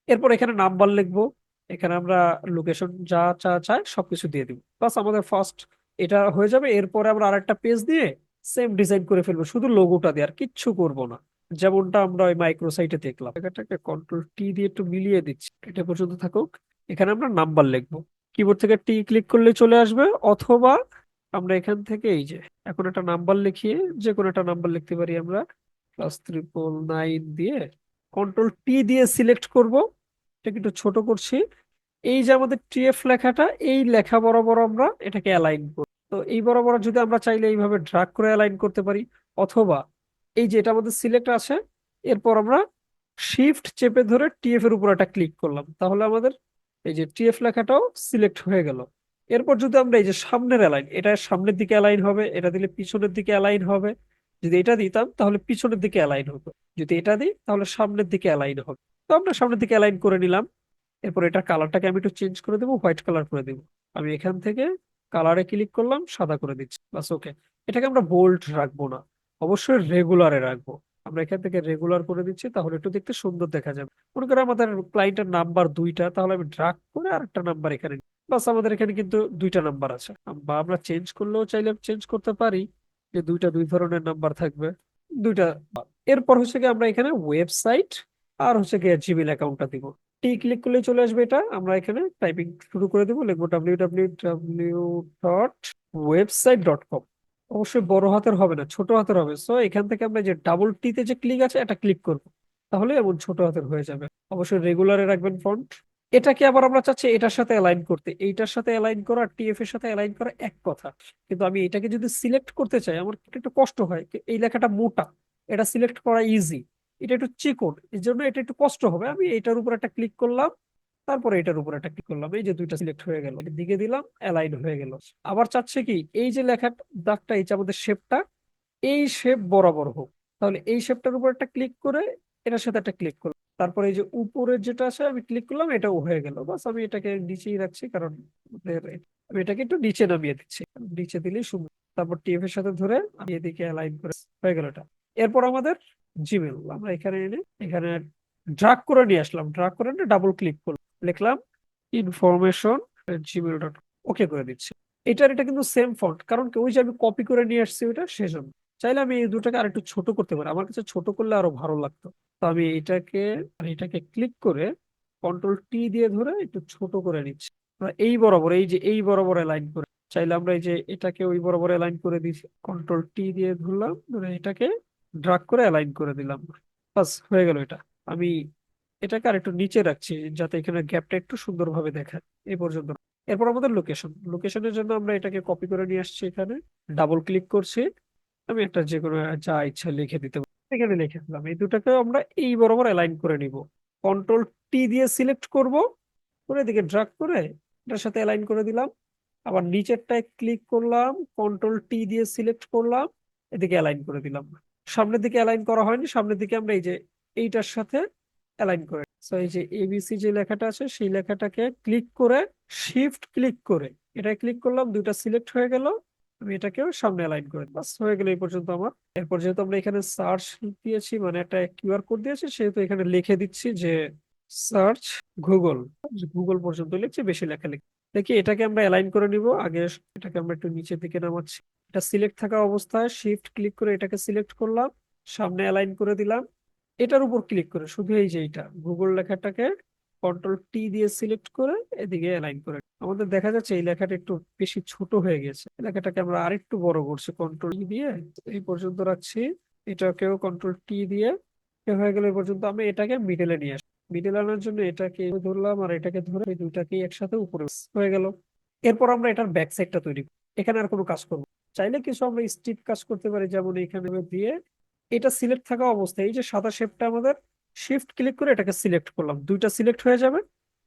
এরপর এখানে নাম্বার লিখবো, এখানে আমরা লোকেশন যা চা চাই সবকিছু দিয়ে দিব, বাস আমাদের ফার্স্ট এটা হয়ে যাবে। এরপরে আমরা আরেকটা পেজ দিয়ে সেম ডিজাইন করে ফেলবো, শুধু লোগোটা দিয়ে, আর কিচ্ছু করব না, যেমনটা আমরা ওই মাইক্রোসাইটে দেখলাম। এটাকে কন্ট্রোল টি দিয়ে একটু মিলিয়ে দিচ্ছি, এটা পর্যন্ত থাকুক। এখানে আমরা নাম্বার লিখবো, কিবোর্ড থেকে টি ক্লিক করলে চলে আসবে, অথবা আমরা এখান থেকে এই যে এখন একটা নাম্বার লিখিয়ে যে কোনো একটা নাম্বার লিখতে পারি আমরা, +999 দিয়ে কন্ট্রোল টি দিয়ে সিলেক্ট করব, এটা একটু ছোট করছি, এই যে আমাদের টিএফ লেখাটা, এই লেখা বরাবর আমরা এটাকে অ্যালাইন করি। তো এই বরাবর যদি আমরা চাইলে এইভাবে ড্রাগ করে অ্যালাইন করতে পারি, অথবা এই যে এটা আমাদের সিলেক্ট আছে, এরপর আমরা শিফট চেপে ধরে টিএফ এর উপর একটা ক্লিক করলাম, তাহলে আমাদের এই যে টিএফ লেখাটাও সিলেক্ট হয়ে গেল। এরপর যদি আমরা এই যে সামনের অ্যালাইন, এটা সামনের দিকে অ্যালাইন হবে, এটা দিলে পিছনের দিকে অ্যালাইন হবে। যদি এটা দিতাম তাহলে পিছনের দিকে অ্যালাইন হতো, যদি এটা দিই তাহলে সামনের দিকে অ্যালাইন হবে। তো আমরা সামনের দিকে অ্যালাইন করে নিলাম। এরপর এটার কালারটাকে আমি একটু চেঞ্জ করে দেবো, হোয়াইট কালার করে দেবো। আমি এখান থেকে কালারে ক্লিক করলাম, সাদা করে দিচ্ছি, বাস ওকে। এটাকে আমরা বোল্ড রাখবো না, অবশ্যই রেগুলারে রাখবো। আমরা এখান থেকে রেগুলার করে দিচ্ছি, তাহলে একটু দেখতে সুন্দর দেখা যাবে। মনে করি আমাদের ক্লায়েন্টের নাম্বার দুইটা, তাহলে আমি ড্রাগ করে আরেকটা নাম্বার এখানে বাস, আমাদের এখানে কিন্তু দুইটা নাম্বার আছে। বা আমরা চেঞ্জ করলেও চাইলে চেঞ্জ করতে পারি, যে দুইটা দুই ধরনের নাম্বার থাকবে, দুইটা। এরপর হচ্ছে কি আমরা এখানে ওয়েবসাইট আর হচ্ছে গিয়ে জিমেল অ্যাকাউন্টটা দিব। টি ক্লিক করলে চলে আসবে এটা। আমরা এখানে টাইপিং শুরু করে দেবো, লিখবো www.website.com। অবশ্যই বড় হাতের হবে না, ছোট হাতের হবে। সো এখান থেকে আমরা যে ডাবল টিতে যে ক্লিক আছে এটা ক্লিক করবো, তাহলে এমন ছোট হাতের হয়ে যাবে। অবশ্যই রেগুলারে রাখবেন ফন্ট। এটাকে আবার আমরা চাচ্ছি এটার সাথে অ্যালাইন করতে, এইটার সাথে অ্যালাইন করা টিএফ এর সাথে অ্যালাইন করা এক কথা। কিন্তু আমি এটাকে যদি সিলেক্ট করতে চাই, আমার একটু কষ্ট হয়। এই লেখাটা মোটা, এটা সিলেক্ট করা ইজি, এটা একটু চিকন, এই জন্য এটা একটু কষ্ট হবে। আমি এটার উপর একটা ক্লিক করলাম, তারপরে এটার উপর একটা ক্লিক করলাম, এই যে দুইটা সিলেক্ট হয়ে গেল, দিকে দিলাম, অ্যালাইন হয়ে গেল। আবার চাচ্ছে কি এই যে লেখা দাগটা, এই যে আমাদের শেপটা, এই শেপ বরাবর হোক। তাহলে এই শেপটার উপর একটা ক্লিক করে এটার সাথে একটা ক্লিক করলাম, তারপরে এই যে উপরের যেটা আছে আমি ক্লিক করলাম, এটাও হয়ে গেল। বাস আমি এটাকে নিচেই রাখছি, কারণ আমি এটাকে একটু নিচে নামিয়ে দিচ্ছি, নিচে দিলেই সুন্দর। তারপর টিএফ এর সাথে ধরে আমি এদিকে অ্যালাইন করে হয়ে গেল এটা। এরপর আমাদের জিমেল আমরা এখানে এনে এখানে ড্রাগ করে নিয়ে আসলাম, ড্রাগ করে নিয়ে ডাবল ক্লিক করলাম, লিখলাম information@gmail.com, ওকে করে দিচ্ছি। এটা কিন্তু সেম ফন্ট, কারণ কি ওই যে আমি কপি করে নিয়ে আসছি ওইটা, সেজন্য। চাইলে আমি এই দুটাকে আর একটু ছোট করতে পারি, আমার কাছে ছোট করলে আরো ভালো লাগতো। তো আমি এটাকে ক্লিক করে কন্ট্রোল টি দিয়ে ধরে একটু ছোট করে নিচ্ছি। আমরা এই বরাবর, এই যে এই বরাবর লাইন করে, চাইলে আমরা এই যে এটাকে ওই বরাবর লাইন করে দিচ্ছি, কন্ট্রোল টি দিয়ে ধরলাম, ধরে এটাকে ড্রাগ করে অ্যালাইন করে দিলাম। বাস হয়ে গেল এটা। আমি এটাকে আর একটু নিচে রাখছি, যাতে এখানে গ্যাপটা একটু সুন্দরভাবে দেখায়। এই পর্যন্ত। এরপর আমাদের লোকেশনের জন্য আমরা এটাকে কপি করে নিয়ে আসছি, এখানে ডাবল ক্লিক করছি। আমি একটা যে কোনো যা ইচ্ছা লিখে দিতে পারি, এখানে লিখে দিলাম। এই দুটাকে আমরা এই বরাবর অ্যালাইন করে নিব। কন্ট্রোল টি দিয়ে সিলেক্ট করব, করে এদিকে ড্রাগ করে এটার সাথে অ্যালাইন করে দিলাম। আবার নিচেরটায় ক্লিক করলাম, কন্ট্রোল টি দিয়ে সিলেক্ট করলাম, এদিকে অ্যালাইন করে দিলাম। সামনের দিকে অ্যালাইন করা হয়নি, সামনের দিকে আমরা এই যে এইটার সাথে অ্যালাইন করে, সো এই যে এবিসি যে লেখাটা আছে সেই লেখাটাকে ক্লিক করে শিফট ক্লিক করে এটা ক্লিক করলাম, দুইটা সিলেক্ট হয়ে গেল। আমি এটাকেও সামনে অ্যালাইন করে, বাস হয়ে গেল এই পর্যন্ত আমার। এরপর যেহেতু আমরা এখানে সার্চ দিয়েছি, মানে একটা কিউআর কোড দিয়েছি, সেহেতু এখানে লিখে দিচ্ছি যে সার্চ গুগল। গুগল পর্যন্ত লিখছি, বেশি লেখা লিখি। দেখি এটাকে আমরা অ্যালাইন করে নিব আগে। এটাকে আমরা একটু নিচের দিকে নামাচ্ছি, এটা সিলেক্ট থাকা অবস্থায় শিফট ক্লিক করে এটাকে সিলেক্ট করলাম, সামনে অ্যালাইন করে দিলাম। এটার উপর ক্লিক করে শুধু এই যে এইটা গুগল লেখাটাকে কন্ট্রোল টি দিয়ে সিলেক্ট করে এদিকে অ্যালাইন করে, আমাদের দেখা যাচ্ছে এই লেখাটা একটু বেশি ছোট হয়ে গেছে। এই লেখাটাকে আমরা আরেকটু বড় করছি, কন্ট্রোল ই দিয়ে এই পর্যন্ত রাখছি। এটাকেও কন্ট্রোল টি দিয়ে হয়ে গেলে এই পর্যন্ত। আমি এটাকে মিডলে নিয়ে আসি, মিডল আনার জন্য এটাকে ধরলাম আর এটাকে ধরে এই দুইটাকেই একসাথে উপরে হয়ে গেল। এরপর আমরা এটার ব্যাক সাইডটা তৈরি করব। এখানে আর কোনো কাজ করবো না। চাইলে কিছু আমরা স্ট্রিপ কাজ করতে পারি, যেমন এখানে দিয়ে এটা সিলেক্ট থাকা অবস্থায় এই যে সাদা শেপটা আমাদের, শিফট ক্লিক করে এটাকে সিলেক্ট করলাম, দুইটা সিলেক্ট হয়ে যাবে।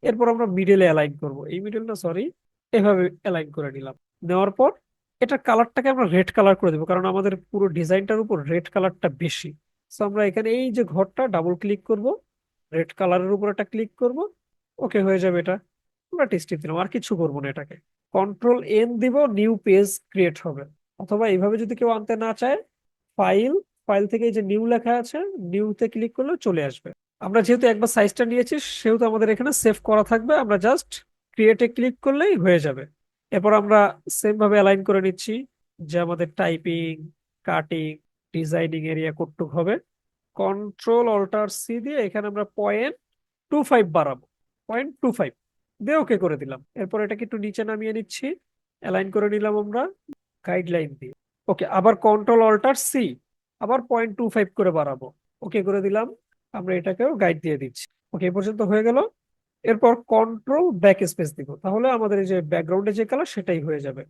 এরপর আমরা মিডলে অ্যালাইন করব, এই মিডল না সরি, এভাবে অ্যালাইন করে নিলাম। নেওয়ার পর এটা কালারটাকে আমরা রেড কালার করে দেবো, কারণ আমাদের পুরো ডিজাইনটার উপর রেড কালারটা বেশি। তো আমরা এখানে এই যে ঘরটা ডাবল ক্লিক করব, রেড কালারের উপর একটা ক্লিক করব, ওকে হয়ে যাবে এটা। আমরা টেস্টি দিলাম, আর কিছু করবো না। এটাকে কন্ট্রোল এন দিব, নিউ পেজ ক্রিয়েট হবে। অথবা এইভাবে যদি কেউ আনতে না চায়, ফাইল ফাইল থেকে এই যে নিউ লেখা আছে, নিউতে ক্লিক করলে চলে আসবে। আমরা যেহেতু একবার সাইজটা নিয়েছি, সেহেতু আমাদের এখানে সেভ করা থাকবে, আমরা জাস্ট ক্রিয়েটে ক্লিক করলেই হয়ে যাবে। এরপর আমরা সেম ভাবে অ্যালাইন করে নিচ্ছি, যে আমাদের টাইপিং, কাটিং, ডিজাইনিং এরিয়া কতটুক হবে। কন্ট্রোল অল্টার সি দিয়ে এখানে আমরা 0.25 বাড়াবো, 0.25 দিয়ে ওকে করে দিলাম। এরপর এটাকে একটু নিচে নামিয়ে নিচ্ছি, অ্যালাইন করে নিলাম আমরা গাইডলাইন দিয়ে। ওকে, আবার কন্ট্রোল অল্টার সি, আবার 0.25 করে বাড়াবো, ওকে করে দিলাম। আমরা এটাকেও গাইড দিয়ে দিচ্ছি। ওকে, এই পর্যন্ত হয়ে গেল। এরপর কন্ট্রোল ব্যাক স্পেস দিব, তাহলে আমাদের এই যে ব্যাকগ্রাউন্ডে যে কালার সেটাই হয়ে যাবে।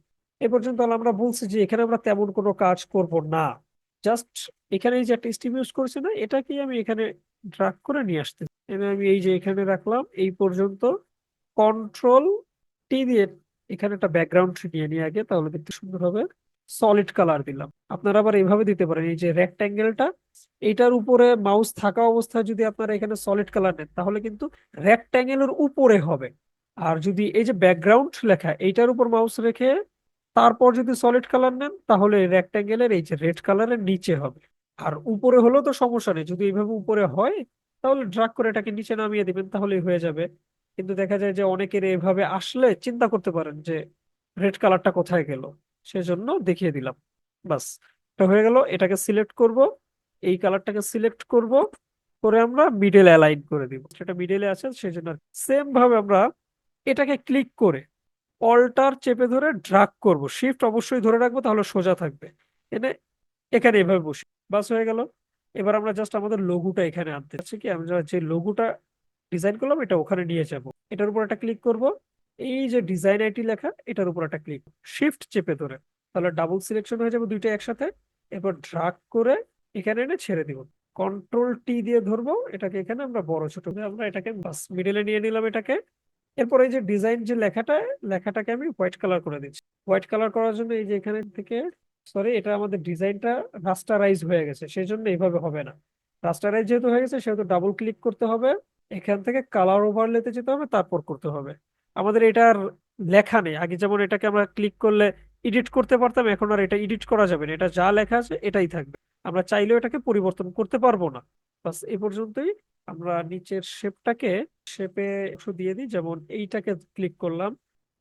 এ পর্যন্ত আমরা বলছি যে এখানে আমরা তেমন কোনো কাজ করব না, জাস্ট এখানে এই যে একটা স্টিম ইউজ করছি না, এটাকে আমি এখানে ড্রাগ করে নিয়ে আসতে, এনে আমি এই যে এখানে রাখলাম এই পর্যন্ত। কন্ট্রোল টি দিয়ে এখানে একটা ব্যাকগ্রাউন্ড নিয়ে নিয়ে আগে, তাহলে দেখতে সুন্দর হবে। সলিড কালার দিলাম। আপনারা আবার এইভাবে দিতে পারেন, এই যে রেক্ট্যাঙ্গেলটা এইটার উপরে মাউস থাকা অবস্থায় যদি আপনারা এখানে সলিড কালার নেন তাহলে কিন্তু রেক্ট্যাঙ্গেলের উপরে হবে। আর যদি এই যে ব্যাকগ্রাউন্ড লেখা এইটার উপর মাউস রেখে তারপর যদি সলিড কালার নেন তাহলে রেক্ট্যাঙ্গেলের এই যে রেড কালারের নিচে হবে। আর উপরে হলেও তো সমস্যা নেই, যদি এইভাবে উপরে হয় তাহলে ড্রাগ করে এটাকে নিচে নামিয়ে দিবেন তাহলেই হয়ে যাবে। কিন্তু দেখা যায় যে অনেকের এভাবে আসলে চিন্তা করতে পারেন যে রেড কালারটা কোথায় গেল, সেজন্য দেখিয়ে দিলাম। বাস, এটা হয়ে গেল। এটাকে সিলেক্ট করব, এই কালারটাকে সিলেক্ট করব, করে আমরা মিডল অ্যালাইন করে দিব, সেটা মিডলে আছে সেজন্য। সেম ভাবে আমরা এটাকে ক্লিক করে অল্টার চেপে ধরে ড্রাগ করব, শিফট অবশ্যই ধরে রাখবো তাহলে সোজা থাকবে। এনে এখানে এভাবে বসি, বাস হয়ে গেল। এবার আমরা জাস্ট আমাদের লোগোটা এখানে আনতে চাচ্ছি, কি আমরা যে লোগোটা ডিজাইন করলাম এটা ওখানে নিয়ে যাব। এটার উপর একটা ক্লিক করব, এই যে ডিজাইন আইটি লেখা এটার উপর একটা ক্লিক, শিফট চেপে ধরে, তাহলে ডাবল সিলেকশন হয়ে যাবে দুইটা একসাথে। এরপর ড্রাগ করে এখানে এনে ছেড়ে দিব। কন্ট্রোল টি দিয়ে ধরবো এটাকে, এখানে আমরা বড় ছোট করে আমরা এটাকে বাস মিডলে নিয়ে নিলাম এটাকে। এরপর এই যে ডিজাইন যে লেখাটা, লেখাটাকে আমি হোয়াইট কালার করে দিচ্ছি। হোয়াইট কালার করার জন্য এই যে এখানে থেকে, সরি এটা আমাদের ডিজাইনটা রাস্টারাইজ হয়ে গেছে সেই জন্য এইভাবে হবে না। রাস্টারাইজ যেহেতু হয়ে গেছে সেহেতু ডাবল ক্লিক করতে হবে, এখান থেকে কালার ওভারলেতে যেতে হবে, তারপর করতে হবে। আমাদের এটার লেখা নেই, আগে যেমন এটাকে আমরা ক্লিক করলে এডিট করতে পারতাম, এখন আর এটা এডিট করা যাবে না, এটা যা লেখা আছে এটাই থাকবে। আমরা চাইলেও এটাকে পরিবর্তন করতে পারবো না। বাস এই পর্যন্তই। আমরা নিচের শেপটাকে শেপে একটু দিয়ে দিই, যেমন এইটাকে ক্লিক করলাম,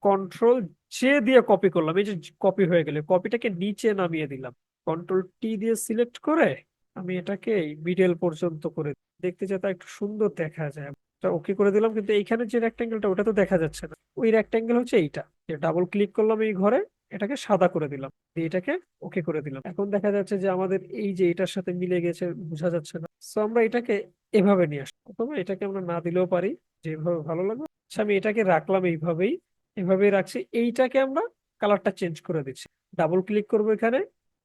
কন্ট্রোল জে দিয়ে কপি করলাম, এই যে কপি হয়ে গেলে কপিটাকে নিচে নামিয়ে দিলাম। কন্ট্রোল টি দিয়ে সিলেক্ট করে আমি এটাকে মিডল পর্যন্ত করে দেখতে যাতে একটু সুন্দর দেখা যায়, ওকে করে দিলাম। কিন্তু এইখানে যে রেক্ট্যাঙ্গেলটা ওটা তো দেখা যাচ্ছে না, ওই রেক্ট্যাঙ্গেল হচ্ছে এইটা। ডাবল ক্লিক করলাম এই ঘরে, এটাকে সাদা করে দিলাম, দিয়ে এটাকে ওকে করে দিলাম। এখন দেখা যাচ্ছে যে আমাদের এই যে এটার সাথে মিলে গেছে, বোঝা যাচ্ছে না। সো আমরা এটাকে এভাবে নিয়ে আসবো, অথবা এটাকে আমরা না দিলেও পারি, যেভাবে ভালো লাগবে। আচ্ছা, আমি এটাকে রাখলাম এইভাবেই, এভাবেই রাখছি। এইটাকে আমরা কালারটা চেঞ্জ করে দিচ্ছি। ডাবল ক্লিক করবো এখানে,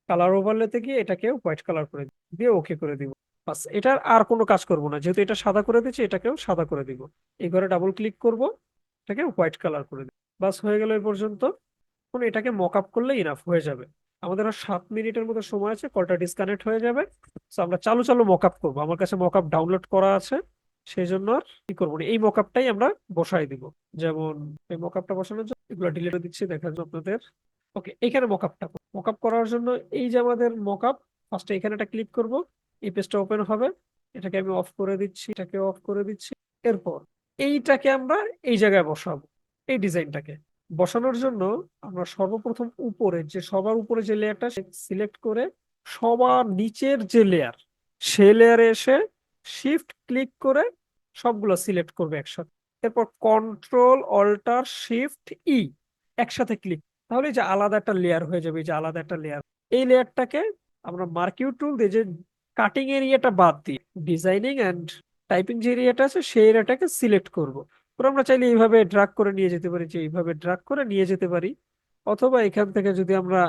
কালার ওভারলেতে গিয়ে এটাকে হোয়াইট কালার করে দিয়ে ওকে করে দিব। বাস, এটার আর কোনো কাজ করব না, যেহেতু এটা সাদা করে দিচ্ছি এটাকেও সাদা করে দিব। এই ঘরে ডাবল ক্লিক করব, এটাকে হোয়াইট কালার করে দিব। বাস হয়ে গেল এই পর্যন্ত। এখন এটাকে মক আপ করলে ইনাফ হয়ে যাবে। আমাদের আর 7 মিনিটের মতো সময় আছে, কলটা ডিসকানেক্ট হয়ে যাবে। তো আমরা চালু চালু মক আপ করবো, আমার কাছে মক আপ ডাউনলোড করা আছে, সেই জন্য আর কি করবো না, এই মক আপটাই আমরা বসাই দিব। যেমন এই মক আপটা বসানোর জন্য এগুলো ডিলিট দিচ্ছি দেখার জন্য আপনাদের। ওকে, এখানে মকআপটা মকআপ করার জন্য এই যে আমাদের মকআপ, ফার্স্টে এখানে একটা ক্লিক করব, এই পেজটা ওপেন হবে। এটাকে আমি অফ করে দিচ্ছি, এটাকে অফ করে দিচ্ছি। এরপর এইটাকে আমরা এই জায়গায় বসাবো, এই ডিজাইনটাকে বসানোর জন্য আমরা সর্বপ্রথম উপরে যে সবার উপরে যে লেয়ারটা সিলেক্ট করে সবার নিচের যে লেয়ার, সে লেয়ারে এসে শিফট ক্লিক করে সবগুলো সিলেক্ট করবে একসাথে। এরপর কন্ট্রোল অল্টার শিফট ই একসাথে ক্লিক, তাহলে এই যে আলাদা একটা লেয়ার হয়ে যাবে, এই যে আলাদা একটা লেয়ার। এই লেয়ারটাকে আমরা মার্কিউ টুল দিয়ে যে কাটিং এরিয়াটা বাদ দিয়ে ডিজাইনিং এন্ড টাইপিং যে এরিয়াটা আছে সেই এরিয়াটাকে সিলেক্ট করব। তো আমরা চাইলে এইভাবে ড্রাগ করে নিয়ে যেতে পারি, যে এইভাবে ড্রাগ করে নিয়ে যেতে পারি। অথবা এখান থেকে যদি আমরা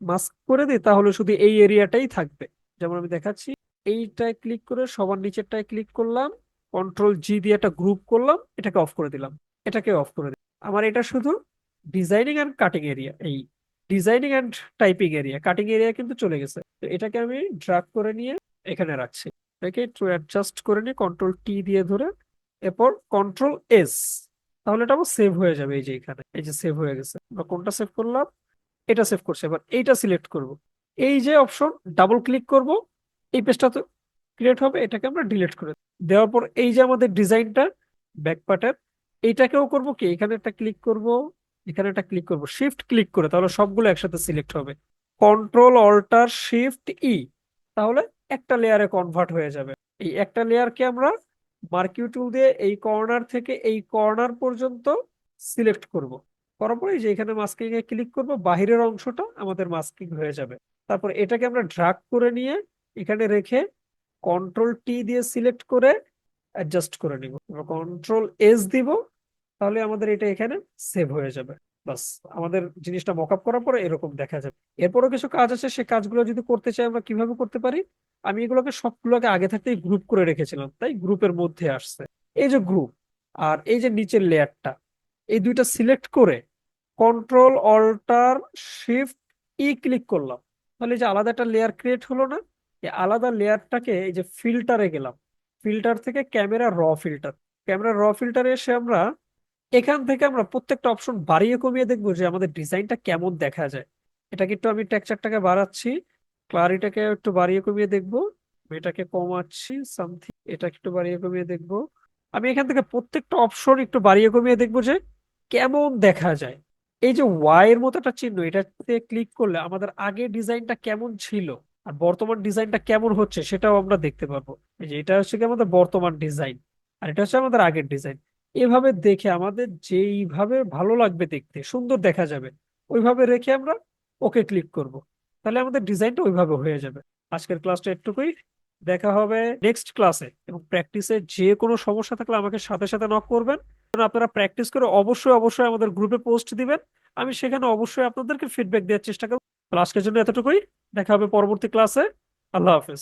মাস্ক করে দিই তাহলে শুধু এই এরিয়াটাই থাকবে। যেমন আমি দেখাচ্ছি, এইটায় ক্লিক করে সবার নিচেরটায় ক্লিক করলাম, কন্ট্রোল জি দিয়ে একটা গ্রুপ করলাম, এটাকে অফ করে দিলাম, এটাকে অফ করে দিলাম। আমার এটা শুধু ডিজাইনিং এন্ড কাটিং এরিয়া, এই designing and typing area, cutting area কিন্তু চলে গেছে। তো এটাকে আমি ড্রাগ করে নিয়ে এখানে রাখছি। এটাকে একটু অ্যাডজাস্ট করে নিয়ে কন্ট্রোল টি দিয়ে ধরে, এরপর কন্ট্রোল এস, তাহলে এটা আমার সেভ হয়ে যাবে। এই যে এখানে এই যে সেভ হয়ে গেছে, আমরা কোনটা সেভ করলাম, এটা সেভ করছে। এবার এইটা সিলেক্ট করব, এই যে অপশন ডাবল ক্লিক করব, এই পেজটা তো ক্রিয়েট হবে, এটাকে আমরা ডিলিট করে দেওয়ার পর এই যে আমাদের ডিজাইনটা ব্যাক পার্টের, এইটাকেও করব কি, এখানে একটা ক্লিক করব, এখানে একটা ক্লিক করব, শিফট ক্লিক করে, তাহলে সবগুলো একসাথে সিলেক্ট হবে। কন্ট্রোল অল্টার শিফট ই, তাহলে একটা লেয়ারে কনভার্ট হয়ে যাবে। এই একটা লেয়ারকে আমরা মার্কিউ টুল দিয়ে এই কর্নার থেকে এই কর্নার পর্যন্ত সিলেক্ট করব। করার পরে এই যে এখানে মাস্কিং এ ক্লিক করব, বাহিরের অংশটা আমাদের মাস্কিং হয়ে যাবে। তারপর এটাকে আমরা ড্রাগ করে নিয়ে এখানে রেখে কন্ট্রোল টি দিয়ে সিলেক্ট করে অ্যাডজাস্ট করে নিব, কন্ট্রোল এস দিব, তাহলে আমাদের এটা এখানে সেভ হয়ে যাবে। বাস, আমাদের জিনিসটা মকআপ করার পরে এরকম দেখা যাবে। এরপরও কিছু কাজ আছে, সে কাজগুলো যদি করতে চাই আমরা কিভাবে করতে পারি। আমি এগুলোকে সবগুলোকে আগে থাকতেই গ্রুপ করে রেখেছিলাম, তাই গ্রুপের মধ্যে আসছে। এই যে গ্রুপ আর এই যে নিচের লেয়ারটা, এই দুইটা সিলেক্ট করে কন্ট্রোল অল্টার শিফট ই ক্লিক করলাম, তাহলে এই যে আলাদা একটা লেয়ার ক্রিয়েট হলো না। এই আলাদা লেয়ারটাকে এই যে ফিল্টারে গেলাম, ফিল্টার থেকে ক্যামেরা র ফিল্টার, ক্যামেরা র ফিল্টারে এসে আমরা এখান থেকে আমরা প্রত্যেকটা অপশন বাড়িয়ে কমিয়ে দেখবো যে আমাদের ডিজাইনটা কেমন দেখা যায়। এটাকে একটু আমি টেক্সচারটাকে বাড়াচ্ছি, ক্লারিটাকে একটু বাড়িয়ে কমিয়ে দেখবো, এটাকে কমাচ্ছি সামথিং, এটা একটু বাড়িয়ে কমিয়ে দেখবো। আমি এখান থেকে প্রত্যেকটা অপশন একটু বাড়িয়ে কমিয়ে দেখবো যে কেমন দেখা যায়। এই যে ওয়াই এর মতো একটা চিহ্ন, এটাতে ক্লিক করলে আমাদের আগের ডিজাইনটা কেমন ছিল আর বর্তমান ডিজাইনটা কেমন হচ্ছে সেটাও আমরা দেখতে পারবো। এই যে এটা হচ্ছে কি আমাদের বর্তমান ডিজাইন, আর এটা হচ্ছে আমাদের আগের ডিজাইন। এভাবে দেখে আমাদের যেইভাবে ভালো লাগবে, দেখতে সুন্দর দেখা যাবে, ওইভাবে রেখে আমরা ওকে ক্লিক করব, তাহলে আমাদের ডিজাইনটা ওইভাবে হয়ে যাবে। আজকের ক্লাসটা একটুকুই, দেখা হবে নেক্সট ক্লাসে। এবং প্র্যাকটিসে যে কোনো সমস্যা থাকলে আমাকে সাথে সাথে নক করবেন। কারণ আপনারা প্র্যাকটিস করে অবশ্যই অবশ্যই আমাদের গ্রুপে পোস্ট দিবেন, আমি সেখানে অবশ্যই আপনাদেরকে ফিডব্যাক দেওয়ার চেষ্টা করবো। তো আজকের জন্য এতটুকুই, দেখা হবে পরবর্তী ক্লাসে। আল্লাহ হাফেজ।